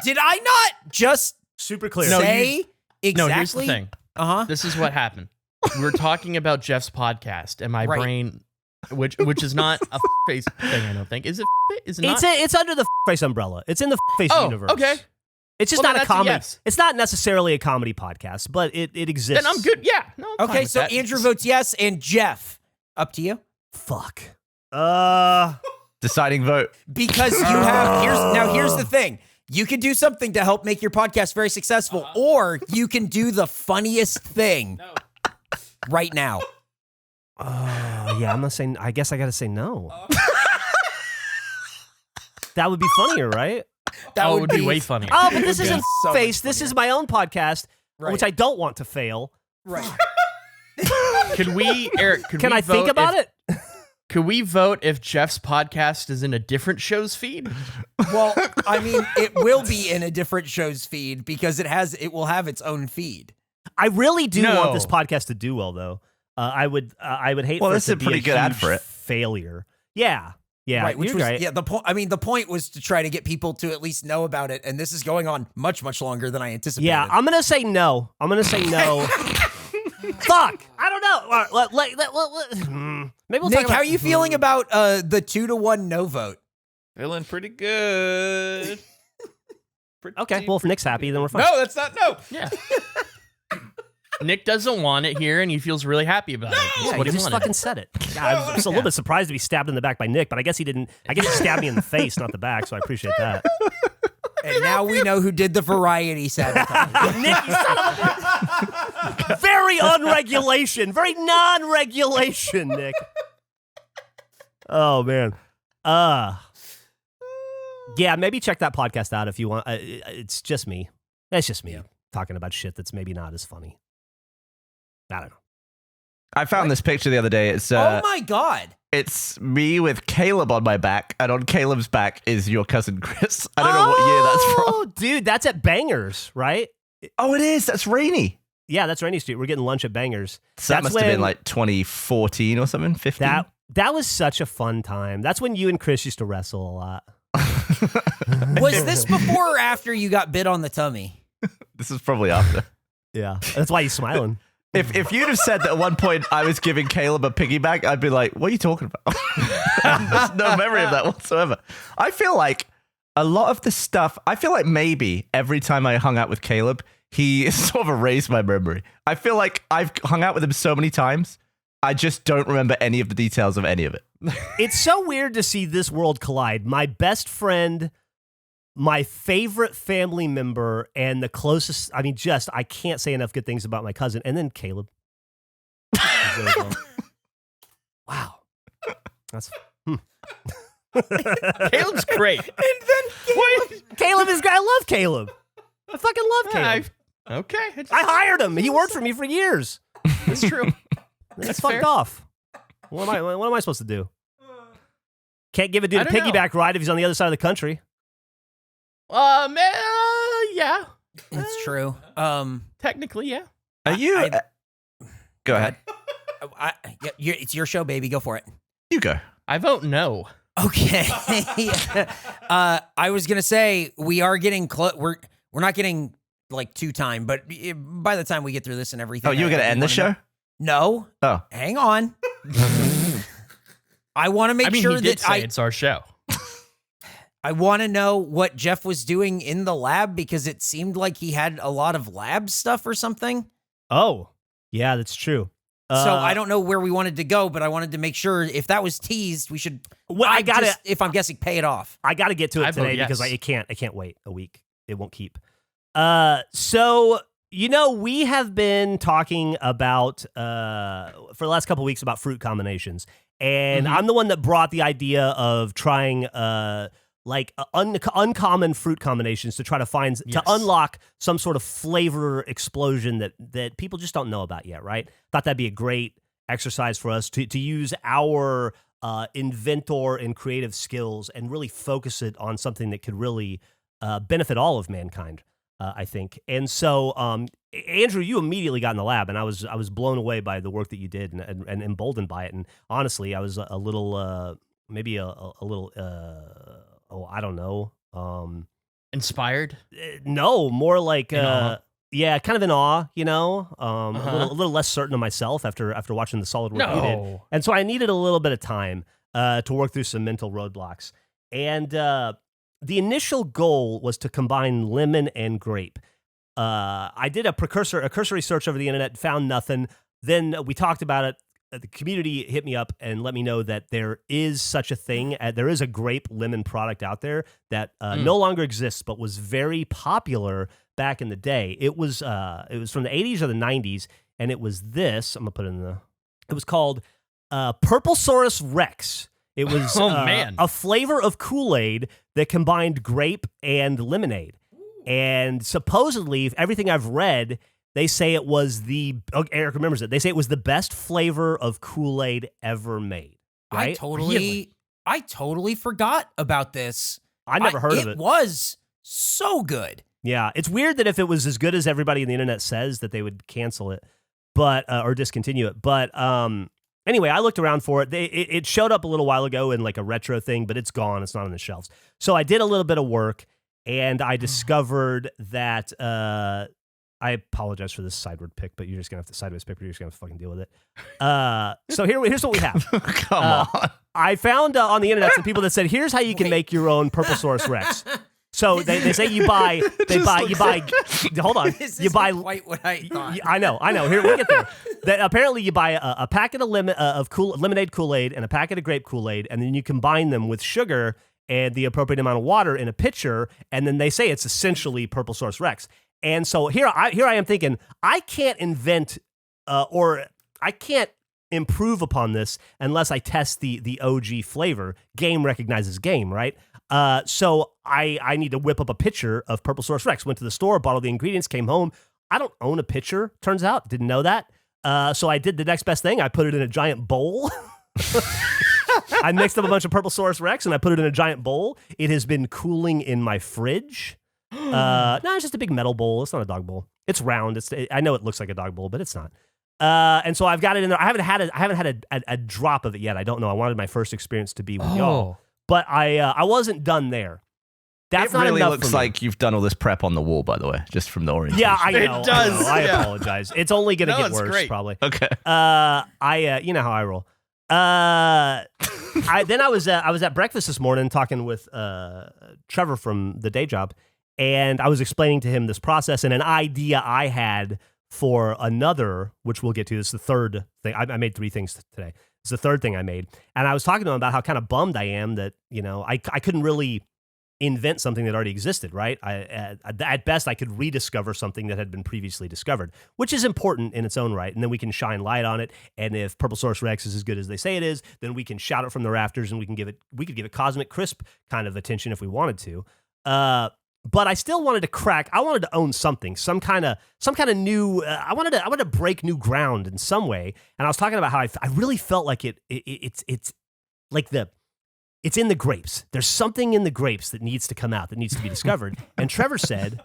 Did I not just Super clear. say exactly? No, here's the thing. Uh-huh. This is what happened. We were talking about Jeff's podcast, and my Right. brain, which is not a face thing, I don't think. Is it? Is it not? It's under the face umbrella. It's in the face universe. Okay. It's just Well, not then a that's a comedy. yes. It's not necessarily a comedy podcast, but it exists. Then I'm good. Yeah. No. I'm fine Okay, with so that. Andrew votes yes, and Jeff, up to you. Fuck. Deciding vote. Because you have here's the thing. You can do something to help make your podcast very successful, or you can do the funniest thing right now. Yeah, I'm not saying. I guess I got to say no. That would be funnier, right? That would be way funnier. Oh, but this would be isn't so much Face. This funnier. is my own podcast, Right. which I don't want to fail. Right. Could we, Eric? Can I think about it? Could we vote if Jeff's podcast is in a different show's feed? Well, I mean, it will be in a different show's feed because it will have its own feed. I really do want No. this podcast to do well, though. I would hate. Well, for this it is to a be pretty good ad huge for it. Failure. Yeah. Yeah. Right, which you're was right. yeah. The point was to try to get people to at least know about it, and this is going on much longer than I anticipated. Yeah, I'm gonna say no. Fuck! I don't know. Maybe we'll Nick, talk about how are you feeling about the 2-1 no vote? Feeling pretty good. Okay, well, if Nick's happy, then we're fine. No, that's not no. Yeah. Nick doesn't want it here, and he feels really happy about it. That's Yeah, what you he just wanted. fucking said it. God, I was just a little bit surprised to be stabbed in the back by Nick, but I guess he didn't. I guess he stabbed me in the face, not the back, so I appreciate that. And now we know who did the variety sabotage. Nick, you son of a... Very unregulation. Very non-regulation, Nick. Oh, man. Yeah, maybe check that podcast out if you want. It's just me. It's just me talking about shit that's maybe not as funny. I don't know. I found this picture the other day. It's Oh my God. it's me with Caleb on my back, and on Caleb's back is your cousin Chris. I don't know what year that's from. Oh, dude, that's at Bangers, right? Oh, it is. That's Rainy. Yeah, that's Rainy Street. We're getting lunch at Bangers. So that That's must have been when- like 2014 or something, 15. That was such a fun time. That's when you and Chris used to wrestle a lot. Was this before or after you got bit on the tummy? This is probably after. Yeah, that's why he's smiling. If you'd have said that at one point I was giving Caleb a piggyback, I'd be like, what are you talking about? There's no memory of that whatsoever. I feel like a lot of the stuff, I feel like maybe every time I hung out with Caleb, he sort of erased my memory. I feel like I've hung out with him so many times, I just don't remember any of the details of any of it. It's so weird to see this world collide. My best friend, my favorite family member, and the closest, I mean, I can't say enough good things about my cousin, and then Caleb. Wow. That's... Caleb's great. Caleb is great. I love Caleb. I fucking love Caleb. Okay. I hired him. He worked for me for years. That's true. That's fucked off. What am I supposed to do? Can't give a dude I a don't know. piggyback ride if he's on the other side of the country. Yeah. That's true. Technically, yeah. Are you... go ahead. It's your show, baby. Go for it. You go. I vote no. Okay. I was gonna say we are getting close. We're not getting like 2 time, but by the time we get through this and everything. Oh, you were going to end the show? No. Oh. Hang on. I want to make sure he did that say it's our show. I want to know what Geoff was doing in the lab because it seemed like he had a lot of lab stuff or something. Oh, yeah, that's true. So I don't know where we wanted to go, but I wanted to make sure if that was teased, we should. Well, I gotta. If I'm guessing, pay it off. I got to get to it I vote today because yes. I can't wait a week. It won't keep. So we have been talking about for the last couple of weeks about fruit combinations, and I'm the one that brought the idea of trying uncommon fruit combinations to try to find to unlock some sort of flavor explosion that people just don't know about yet. Right? Thought that'd be a great exercise for us to use our inventor and creative skills and really focus it on something that could really benefit all of mankind, I think. And so, Andrew, you immediately got in the lab, and I was blown away by the work that you did and emboldened by it. And honestly, I was a little, maybe a little, I don't know. Inspired? No, more like, In awe? yeah, kind of in awe, a little less certain of myself after watching the solid work you did. No. And so I needed a little bit of time to work through some mental roadblocks. And the initial goal was to combine lemon and grape. I did a cursory search over the internet, found nothing. Then we talked about it. The community hit me up and let me know that there is such a thing. There is a grape lemon product out there that no longer exists, but was very popular back in the day. It was from the 80s or the 90s, and it was this. I'm gonna put it in the. It was called Purplesaurus Rex. It was man. a flavor of Kool-Aid that combined grape and lemonade. And supposedly, everything I've read, they say it was Eric remembers it. They say it was the best flavor of Kool-Aid ever made. Right? I totally forgot about this. I never heard of it. It was so good. Yeah, it's weird that if it was as good as everybody on the internet says, that they would cancel it, but or discontinue it. But anyway, I looked around for it. It showed up a little while ago in like a retro thing, but it's gone. It's not on the shelves. So I did a little bit of work, and I discovered that. I apologize for this sideward pick, but you're just gonna have to sideways pick, but you're just gonna have to fucking deal with it. So here's what we have. Come on. I found on the internet some people that said, here's how you can make your own Purplesaurus Rex. So they say you buy hold on. This You buy isn't quite what I thought. I know. Here, we'll get there. Apparently, you buy a packet of lemonade Kool-Aid and a packet of grape Kool-Aid, and then you combine them with sugar and the appropriate amount of water in a pitcher, and then they say it's essentially Purplesaurus Rex. And so here I am thinking, I can't invent or I can't improve upon this unless I test the OG flavor. Game recognizes game, right? So I need to whip up a pitcher of Purplesaurus Rex. Went to the store, bought all the ingredients, came home. I don't own a pitcher, turns out. Didn't know that. So I did the next best thing. I put it in a giant bowl. I mixed up a bunch of Purplesaurus Rex and I put it in a giant bowl. It has been cooling in my fridge. No, it's just a big metal bowl. It's not a dog bowl. It's round. I know it looks like a dog bowl, but it's not. And so I've got it in there. I haven't had a drop of it yet. I don't know. I wanted my first experience to be with y'all, but I wasn't done there. That's it not really enough looks for me. like you've done all this prep on the wall, by the way, just from the orientation. Yeah, I know. It does, I yeah. apologize. It's only going to get it's worse, great. probably. Okay. You know how I roll. I was at breakfast this morning talking with Trevor from the day job, and I was explaining to him this process and an idea I had for another, which we'll get to. This is the third thing. I made 3 things today. It's the third thing I made, and I was talking to him about how kind of bummed I am that I couldn't really invent something that already existed, right? At best, I could rediscover something that had been previously discovered, which is important in its own right, and then we can shine light on it. And if Purplesaurus Rex is as good as they say it is, then we can shout it from the rafters, and we could give it cosmic crisp kind of attention if we wanted to. But I still wanted to crack. I wanted to own something, some kind of new. I wanted to break new ground in some way. And I was talking about how I really felt like it's like it's in the grapes. There's something in the grapes that needs to come out, that needs to be discovered. And Trevor said,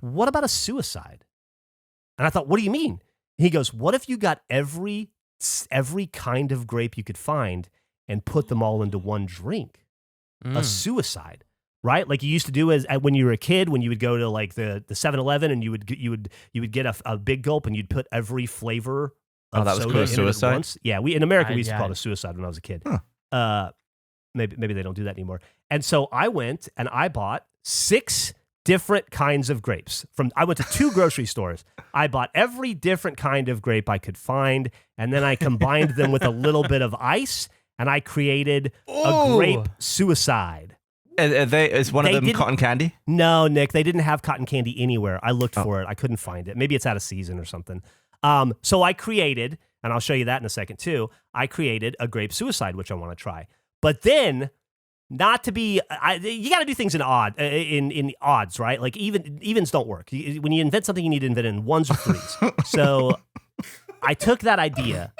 "What about a suicide?" And I thought, "What do you mean?" He goes, "What if you got every kind of grape you could find and put them all into one drink? A suicide." Right, like you used to do when you were a kid, when you would go to like the 7-Eleven and you would get a big gulp and you'd put every flavor of that was soda called a in it at suicide? once. Yeah, in America we used to call it a suicide when I was a kid. Huh. Maybe they don't do that anymore. And so I went and I bought 6 different kinds of grapes. I went to 2 grocery stores. I bought every different kind of grape I could find, and then I combined them with a little bit of ice, and I created a grape suicide. Is one of them cotton candy? No, Nick, they didn't have cotton candy anywhere. I looked for it. I couldn't find it. Maybe it's out of season or something. So I created, and I'll show you that in a second too, I created a grape suicide, which I want to try. But then, not to be, you got to do things in odds, right? Like evens don't work. When you invent something, you need to invent it in 1s or 3s. So I took that idea,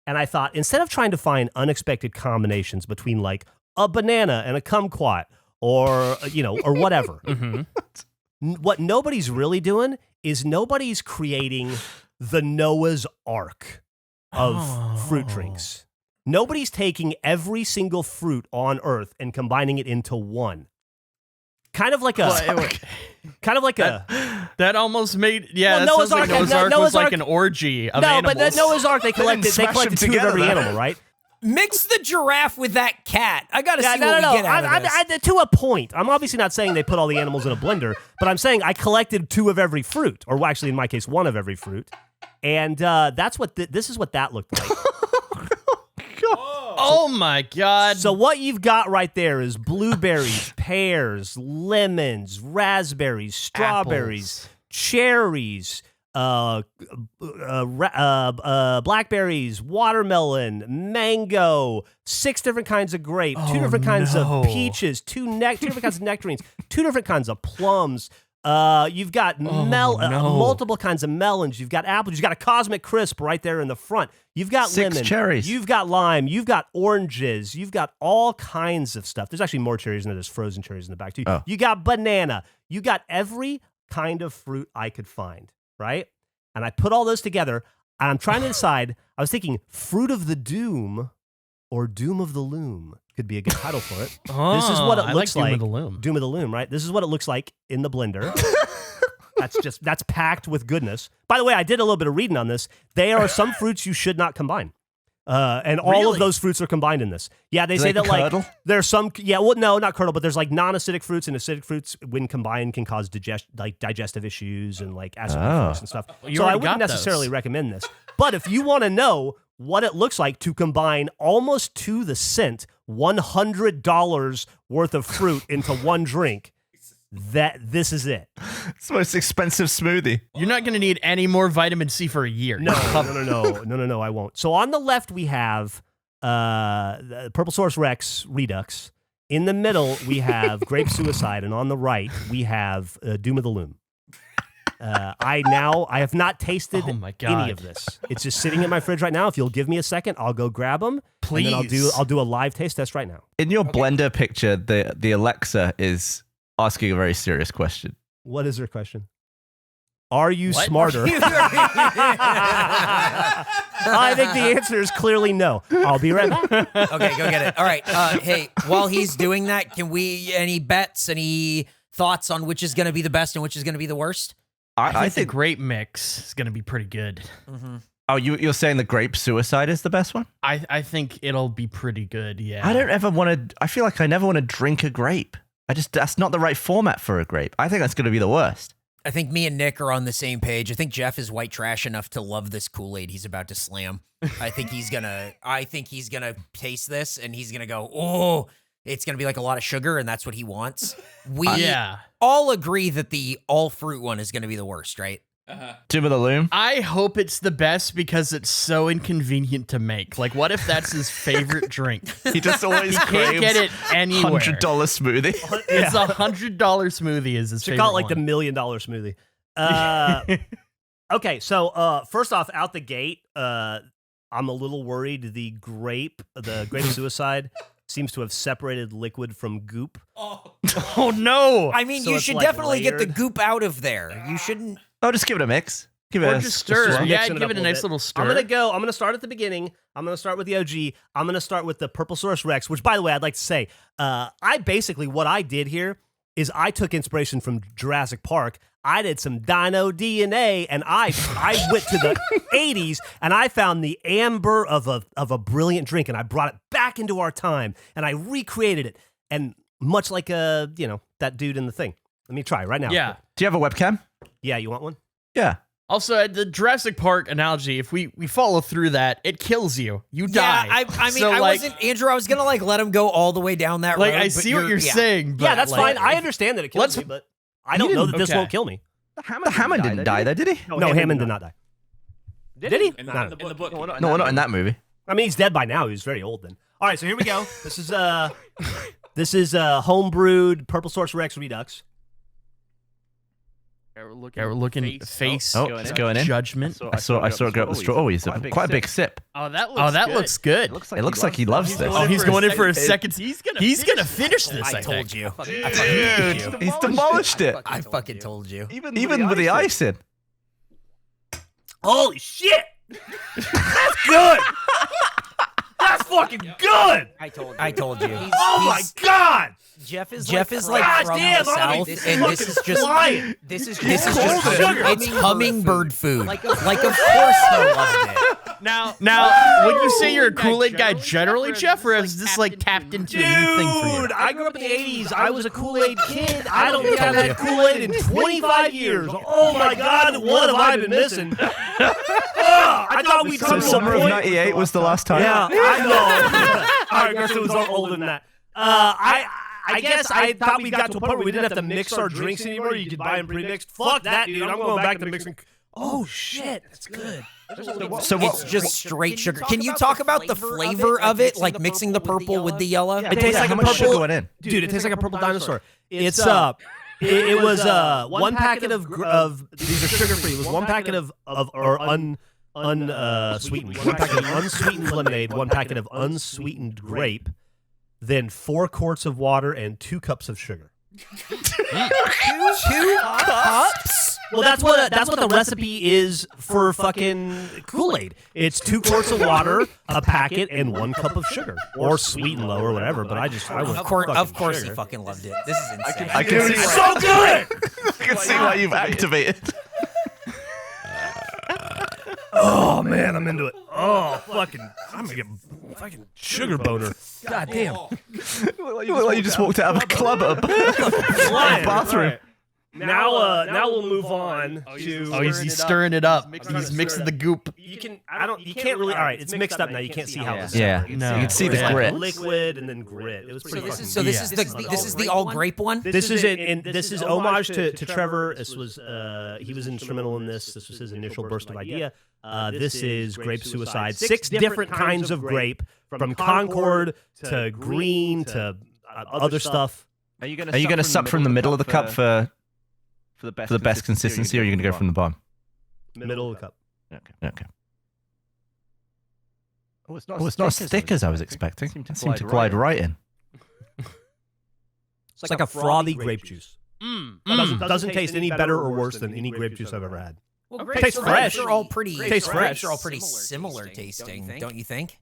and I thought, instead of trying to find unexpected combinations between like a banana and a kumquat, or whatever. What nobody's really doing is nobody's creating the Noah's Ark of fruit drinks. Nobody's taking every single fruit on Earth and combining it into one. Kind of like a. That almost made that Noah's sounds like Ark. Noah's Ark was Noah's like Ark- an orgy of No, animals. but the Noah's Ark they collected smash 2 them of together, every though. animal, right? Mix the giraffe with that cat. I gotta see what we get out of this. To a point. I'm obviously not saying they put all the animals in a blender, but I'm saying I collected 2 of every fruit, or actually in my case, 1 of every fruit, and that's what this is what that looked like. Oh my God! So what you've got right there is blueberries, pears, lemons, raspberries, strawberries, cherries, blackberries, watermelon, mango, 6 different kinds of grape, 2 different kinds of peaches, 2 different kinds of nectarines, 2 different kinds of plums. You've got multiple kinds of melons. You've got apples. You've got a Cosmic Crisp right there in the front. You've got 6 lemon. cherries. You've got lime. You've got oranges. You've got all kinds of stuff. There's actually more cherries than there's frozen cherries in the back too. Oh. You got banana. You got every kind of fruit I could find, right? And I put all those together, and I'm trying to decide. I was thinking Fruit of the Doom or Doom of the Loom could be a good title for it. This is what it looks like. Doom of the Loom. Doom of the Loom, right? This is what it looks like in the blender. That's packed with goodness. By the way, I did a little bit of reading on this. There are some fruits you should not combine. And all of those fruits are combined in this. Yeah, they say that curdle? like there's some no, not curdle, but there's like non-acidic fruits, and acidic fruits when combined can cause digestive issues and like acid reflux and stuff. You So I already wouldn't got necessarily those. recommend this. But if you want to know what it looks like to combine almost to the cent $100 worth of fruit into one drink, this is it. It's the most expensive smoothie. You're not going to need any more vitamin C for a year. No, I won't. So on the left we have the Purple Source Rex Redux. In the middle we have Grape Suicide, and on the right we have Doom of the Loom. I have not tasted any of this. It's just sitting in my fridge right now. If you'll give me a second, I'll go grab them. Please. And then I'll do a live taste test right now. In your blender picture, the Alexa is asking a very serious question. What is your question? Are you What? smarter? I think the answer is clearly no. I'll be right back. Okay, go get it. All right. Hey, while he's doing that, can we any bets, any thoughts on which is going to be the best and which is going to be the worst? I think the grape mix is going to be pretty good. Mm-hmm. Oh, you're saying the Grape Suicide is the best one? I think it'll be pretty good, yeah. I don't ever want to. I feel like I never want to drink a grape. That's not the right format for a grape. I think that's going to be the worst. I think me and Nick are on the same page. I think Geoff is white trash enough to love this Kool-Aid he's about to slam. I think he's gonna taste this and he's gonna go, oh, it's gonna be like a lot of sugar, and that's what he wants. We all agree that the all fruit one is gonna be the worst, right? Doom of the Loom. I hope it's the best because it's so inconvenient to make. Like, what if that's his favorite drink? He just always Can't craves get it anywhere. $100 smoothie. It's $100 smoothie is his Should favorite call it like the one. $1 million smoothie. Okay, so first off, out the gate, I'm a little worried. The grape suicide seems to have separated liquid from goop. Oh no! I mean, So you it's, should like, definitely get the layered. goop out of there. You shouldn't. Oh, just give it a mix. Give it Or a just stir. swirl. Yeah, Mixing give up it a a nice bit. little stir. I'm gonna start at the beginning. I'm gonna start with the OG. I'm gonna start with the Purple Source Rex, which, by the way, I'd like to say, what I did here is I took inspiration from Jurassic Park. I did some dino DNA, and I went to the 80s, and I found the amber of a brilliant drink, and I brought it back into our time, and I recreated it. And much like that dude in the thing. Let me try right now. Yeah. Do you have a webcam? Yeah, you want one? Yeah. Also, the Jurassic Park analogy, if we follow through that, it kills you. You Yeah, die. I mean, So, I like, wasn't Andrew. I was gonna let him go all the way down that like road. I but see what you're yeah. saying. But Yeah, that's like, fine. I understand that it kills let's- me, but I don't know that this okay. won't kill me. The Hammond didn't die, though, did he? No, Hammond did not die. Did he? In No. the book. No, we're not in that movie. I mean, he's dead by now. He was very old then. All right, so here we go. This is homebrewed Purple Source Rex Redux. Yeah, we're looking face. Oh, it's going in. Judgment. I saw it go up the straw. Oh, he's quite a big sip. Oh, that Looks good. It looks like he loves this. Oh, he's going in for a second. He's gonna finish this. I I told think. you. Dude, he's demolished it. I fucking told you. Even with the ice in. Holy shit! That's good! That's fucking good! I told you. Oh my god! Geoff is God like from damn, the I'm south, and this is just flying. this is cold just sugar. it's hummingbird food. Like of course he loved it. Now, when you say you're a Kool-Aid guy generally, Geoff, or is this like tapped into a new thing for you? Dude, I grew up in the 80s. I was a Kool-Aid kid. I don't think I've had Kool-Aid in 25 years. Oh my god, what have I been missing? I thought we'd So come to a summer of point- '98 was the last time. Yeah, I know. I guess it was older than that. I guess I thought we got to a point where we didn't have to mix our drinks anymore. You could buy them pre-mixed. Fuck that, dude. I'm going back to mixing Oh shit, that's good. So what? It's just straight sugar. Can you talk about the flavor of it, like mixing the purple with the yellow? It tastes like how a much purple. sugar went in? Dude, it tastes like a purple dinosaur. It's it was one packet of these are sugar free. It was one packet of unsweetened, one packet of unsweetened lemonade, one packet of unsweetened grape, then 4 quarts of water and 2 cups of sugar. 2 cups? Well, that's what the recipe is for fucking Kool-Aid. It's 2 quarts of water, a packet, and 1 cup of sugar, or sweet and low, or whatever. But I went Of course, sugar. he fucking loved it. This is insane. I can see So good. I can see why you've activated. Oh man, I'm into it. Oh fucking, I'm gonna get fucking sugar boner. God damn. You look like you just walked out of a club at a bathroom. Now we'll move on to. Oh, he's stirring it up. He's mixing the goop. You can't really. All right, it's mixed up now. You can't see how this. Yeah, No. you can see the It's grit. liquid and then grit. It was pretty. This is the all grape one. This is it, and this is homage to Trevor. This was he was instrumental in this. This was his initial burst of idea. This is grape suicide. 6 different kinds of grape, from Concord to green to other stuff. Are you going to suck from the middle of the cup for the best consistency, or are you going to go from the bottom? Middle of the cup. Okay. Oh, it's not as thick as I was expecting. It seemed to glide right in. It's like a frothy grape juice. Doesn't taste any better or worse than any grape juice I've ever had. Well, Tastes fresh. Are all pretty. Tastes fresh. Are all pretty similar tasting, don't you think?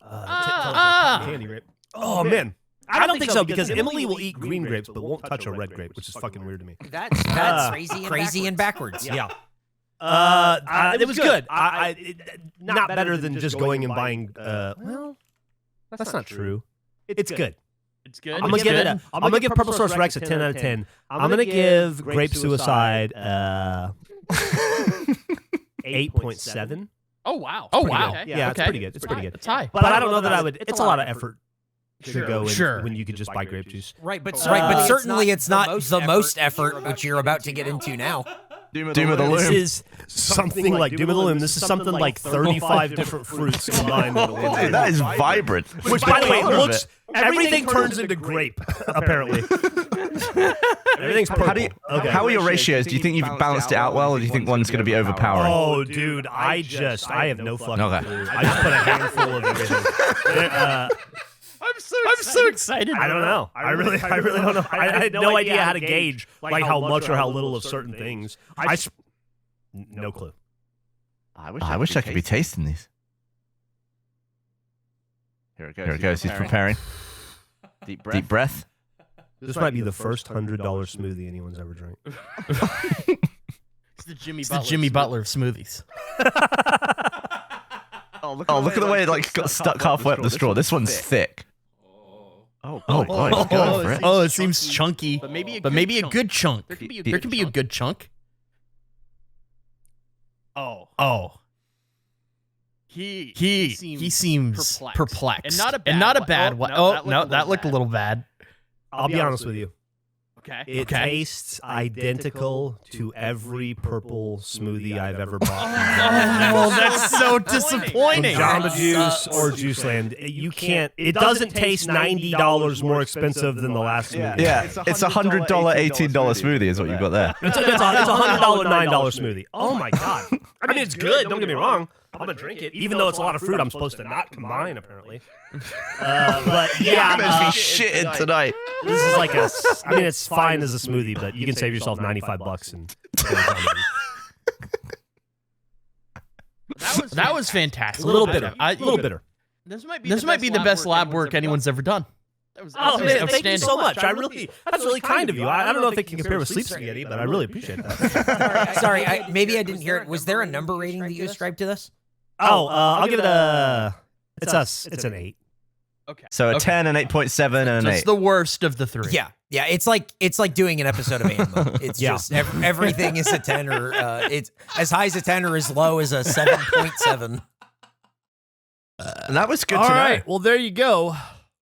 Candy grape. Oh man, I don't think so because Emily will eat green grapes but won't touch a red grape, which is fucking weird to me. That's crazy and backwards. Yeah. It was good. Not better than just going and buying. Well, that's not true. It's good. It's good. I'm gonna give Purple Source Rex a 10 out of 10. I'm gonna give Grape Suicide 8.7. Oh wow. Okay. Yeah, it's Okay. pretty good. It's pretty good. It's high. But I don't know that I would. It's a lot of effort to go in Sure. when you could just buy grape juice. Right, but certainly it's not the most effort, which you're about to get into now. Doom of the This Loom. is something like Doom of the Loom. This is something like 35 different fruits combined. Dude, that is vibrant. Which, by the way, looks everything turns into grape. Apparently, everything's purple. How are your ratios? Do you think you've balanced it out well, or do you think one's going to be overpowering? Oh, dude, I have no fucking clue. I just put a handful of everything. I'm so excited. I don't know. I really don't know. I had no idea how to gauge like how much or how little of certain things. No clue. I wish I could be tasting these. Here it goes. He's preparing. Deep breath. This might be the first $100 smoothie anyone's ever drank. It's the Jimmy Butler of smoothies. Oh, look at the way it got stuck halfway up the straw. This one's thick. Oh boy, he's going for it. Oh, it seems chunky, but maybe a good chunk. There can be a good chunk. Oh. He seems perplexed. And not a bad one. Oh, no, that looked a little bad. I'll be honest with you. Okay. It tastes identical to every purple smoothie I've ever bought. Oh, that's so disappointing. Jamba Juice or Juiceland. You can't. It doesn't taste $90 more expensive than the last smoothie. Yeah, it's $100, $18 smoothie is what you've got there. It's a $100, $9 smoothie. Oh my god. I mean, it's good. Don't get me wrong. I'm gonna drink it, even though it's a lot of fruit. I'm supposed to not combine, apparently. But yeah, I'm going to be shitting tonight. this is like I mean, it's fine as a smoothie, but you can save yourself $95 and. That was fantastic. A little bitter. A little bitter. This might be the best lab work anyone's ever done. Oh man, thank you so much. That's really kind of you. I don't know if they can compare with Sleep Spaghetti, but I really appreciate that. Sorry, maybe I didn't hear it. Was there a number rating that you ascribed to this? I'll give it a. It's an 8. Okay. So a 10, an 8.7, and an 8. It's the worst of the three. Yeah. It's like doing an episode of Animal. It's just everything is a 10 or it's as high as a 10 or as low as a 7.7. And that was good All to right. know. Well, there you go.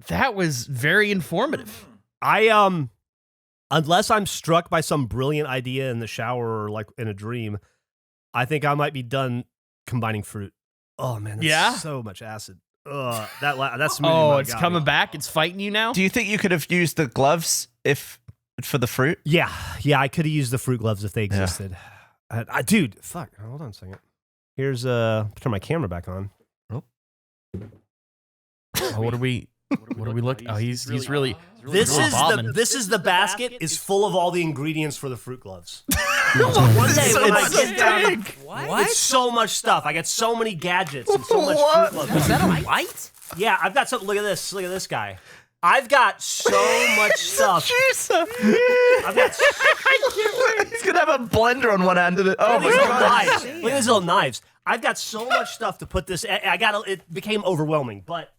That was very informative. Unless I'm struck by some brilliant idea in the shower or like in a dream, I think I might be done combining fruit. Oh man, that's so much acid. That smoothie. Oh, might it's got coming me. back. It's fighting you now. Do you think you could have used the gloves for the fruit? Yeah, I could have used the fruit gloves if they existed. Dude, fuck. Hold on a second. Here's turn my camera back on. What are we looking? Oh, he's really. This bombing. is the basket is full of all the ingredients for the fruit gloves. One day when I get down, What? it's so much stuff. I got so many gadgets and so much fruit gloves. Is that a light? Yeah, I've got something. Look at this. Look at this guy. I've got so much stuff. I've got. He's gonna have a blender on one hand of it. Oh my Look at these little god! knives. Look at these little knives. I've got so much stuff to put this. It became overwhelming, but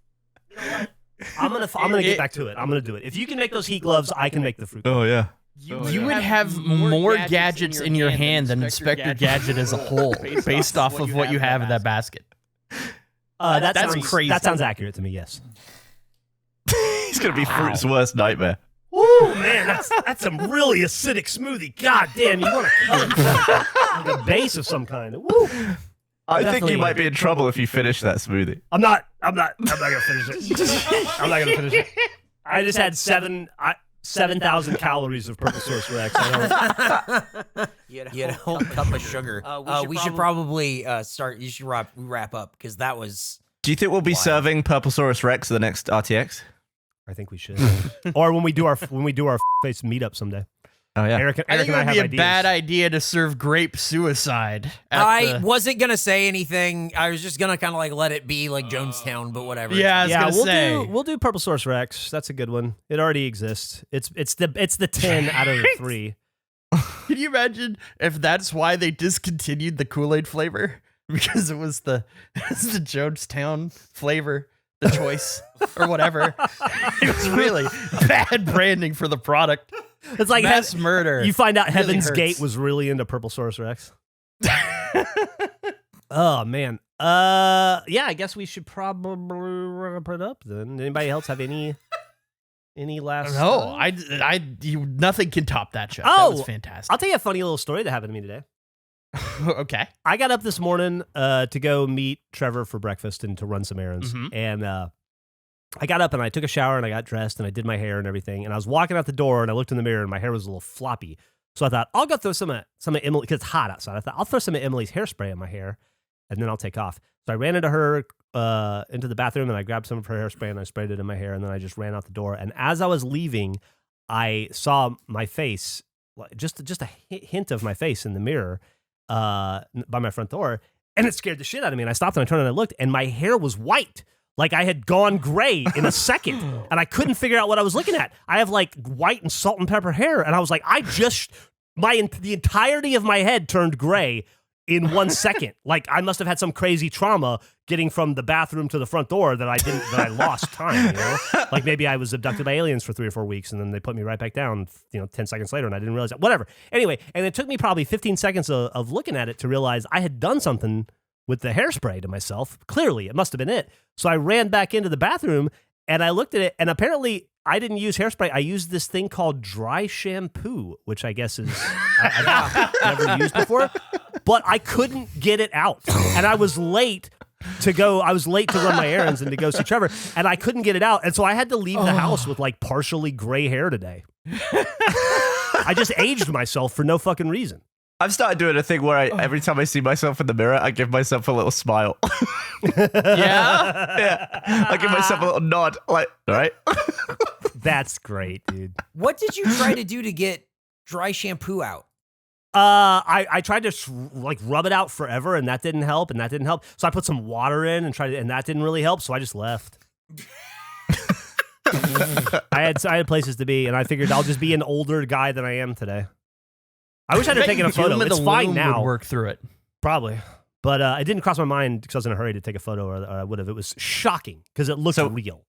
you know what? I'm gonna get back to it. I'm gonna do it. If you can make those heat gloves, I can make the fruit. Oh yeah. You would have more gadgets in your hand than Inspector Gadget as a whole, based off of what you have in that basket. That's sounds crazy. That sounds accurate to me. Yes. He's gonna be fruit's worst nightmare. Ooh, man, that's some really acidic smoothie. God damn, you want to kill it. Like a base of some kind. Woo. I think Definitely. you might be in trouble if you finish that smoothie. I'm not gonna finish it. I'm not gonna finish it. I just had 7,000 calories of Purple Source Rex. You had a whole cup of sugar. We should probably start. You should wrap up because that was. Do you think we'll be serving Purplesaurus Rex at the next RTX? I think we should. Or when we do our face meetup someday. Oh yeah. Eric I think and it I would have be a ideas. bad idea to serve grape suicide. I wasn't gonna say anything. I was just gonna kind of like let it be like Jonestown, but whatever. Yeah, I was gonna say. we'll do Purple Source Rex. That's a good one. It already exists. It's the 10 out of the 3. Can you imagine if that's why they discontinued the Kool-Aid flavor? Because it was the Jonestown flavor, the choice, or whatever. It was really bad branding for the product. It's like mass murder. You find out really Heaven's hurts. Gate was really into Purple Source Rex. Oh man. Yeah, I guess we should probably wrap it up then. Anybody else have any last? No, nothing can top that show. That Oh, was fantastic. I'll tell you a funny little story that happened to me today. Okay. I got up this morning to go meet Trevor for breakfast and to run some errands. Mhm. And I got up and I took a shower and I got dressed and I did my hair and everything. And I was walking out the door and I looked in the mirror and my hair was a little floppy. So I thought, I'll go throw some of Emily, because it's hot outside. I thought, I'll throw some of Emily's hairspray in my hair and then I'll take off. So I ran into her, into the bathroom and I grabbed some of her hairspray and I sprayed it in my hair and then I just ran out the door. And as I was leaving, I saw my face, just a hint of my face in the mirror by my front door. And it scared the shit out of me. And I stopped and I turned and I looked and my hair was white. Like I had gone gray in a second and I couldn't figure out what I was looking at. I have like white and salt and pepper hair. And I was like, the entirety of my head turned gray in 1 second. Like I must have had some crazy trauma getting from the bathroom to the front door that I lost time, you know? Like maybe I was abducted by aliens for 3 or 4 weeks and then they put me right back down, 10 seconds later and I didn't realize that. Whatever. Anyway, and it took me probably 15 seconds of looking at it to realize I had done something with the hairspray to myself. Clearly, it must have been it. So I ran back into the bathroom and I looked at it and apparently I didn't use hairspray. I used this thing called dry shampoo, which I guess is I've never used before, but I couldn't get it out. And I was late to run my errands and to go see Trevor and I couldn't get it out. And so I had to leave the house with like partially gray hair today. I just aged myself for no fucking reason. I've started doing a thing where every time I see myself in the mirror, I give myself a little smile. Yeah? Yeah. I give myself a little nod, like, all right. That's great, dude. What did you try to do to get dry shampoo out? I tried to rub it out forever, and that didn't help, So I put some water in and that didn't really help. So I just left. I had places to be, and I figured I'll just be an older guy than I am today. I wish I'd have taken a photo. It's fine now. Would work through it. Probably. But it didn't cross my mind because I was in a hurry to take a photo, or I would have. It was shocking because it looked real.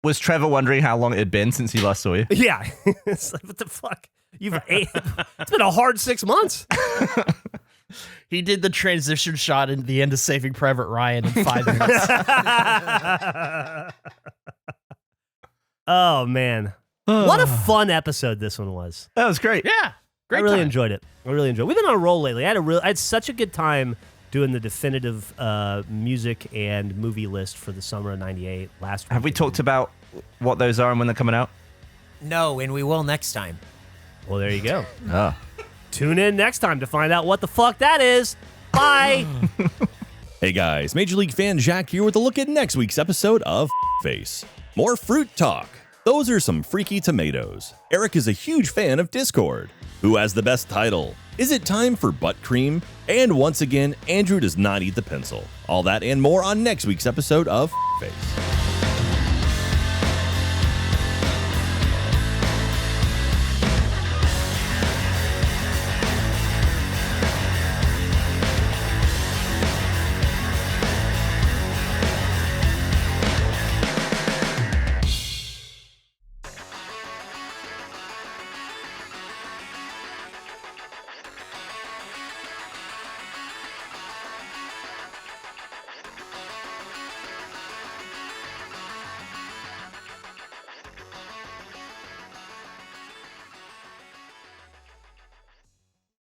Was Trevor wondering how long it had been since he last saw you? Yeah. It's like, what the fuck? It's been a hard 6 months. He did the transition shot into the end of Saving Private Ryan in 5 minutes. Oh, man. What a fun episode this one was. That was great. Yeah. I really enjoyed it. We've been on a roll lately. I had such a good time doing the definitive music and movie list for the summer of '98 last week. Have we talked about what those are and when they're coming out? No, and we will next time. Well, there you go. Oh. Tune in next time to find out what the fuck that is. Bye. Hey guys, Major League fan Jack here with a look at next week's episode of Face. More fruit talk. Those are some freaky tomatoes. Eric is a huge fan of Discord. Who has the best title? Is it time for butt cream? And once again, Andrew does not eat the pencil. All that and more on next week's episode of Face.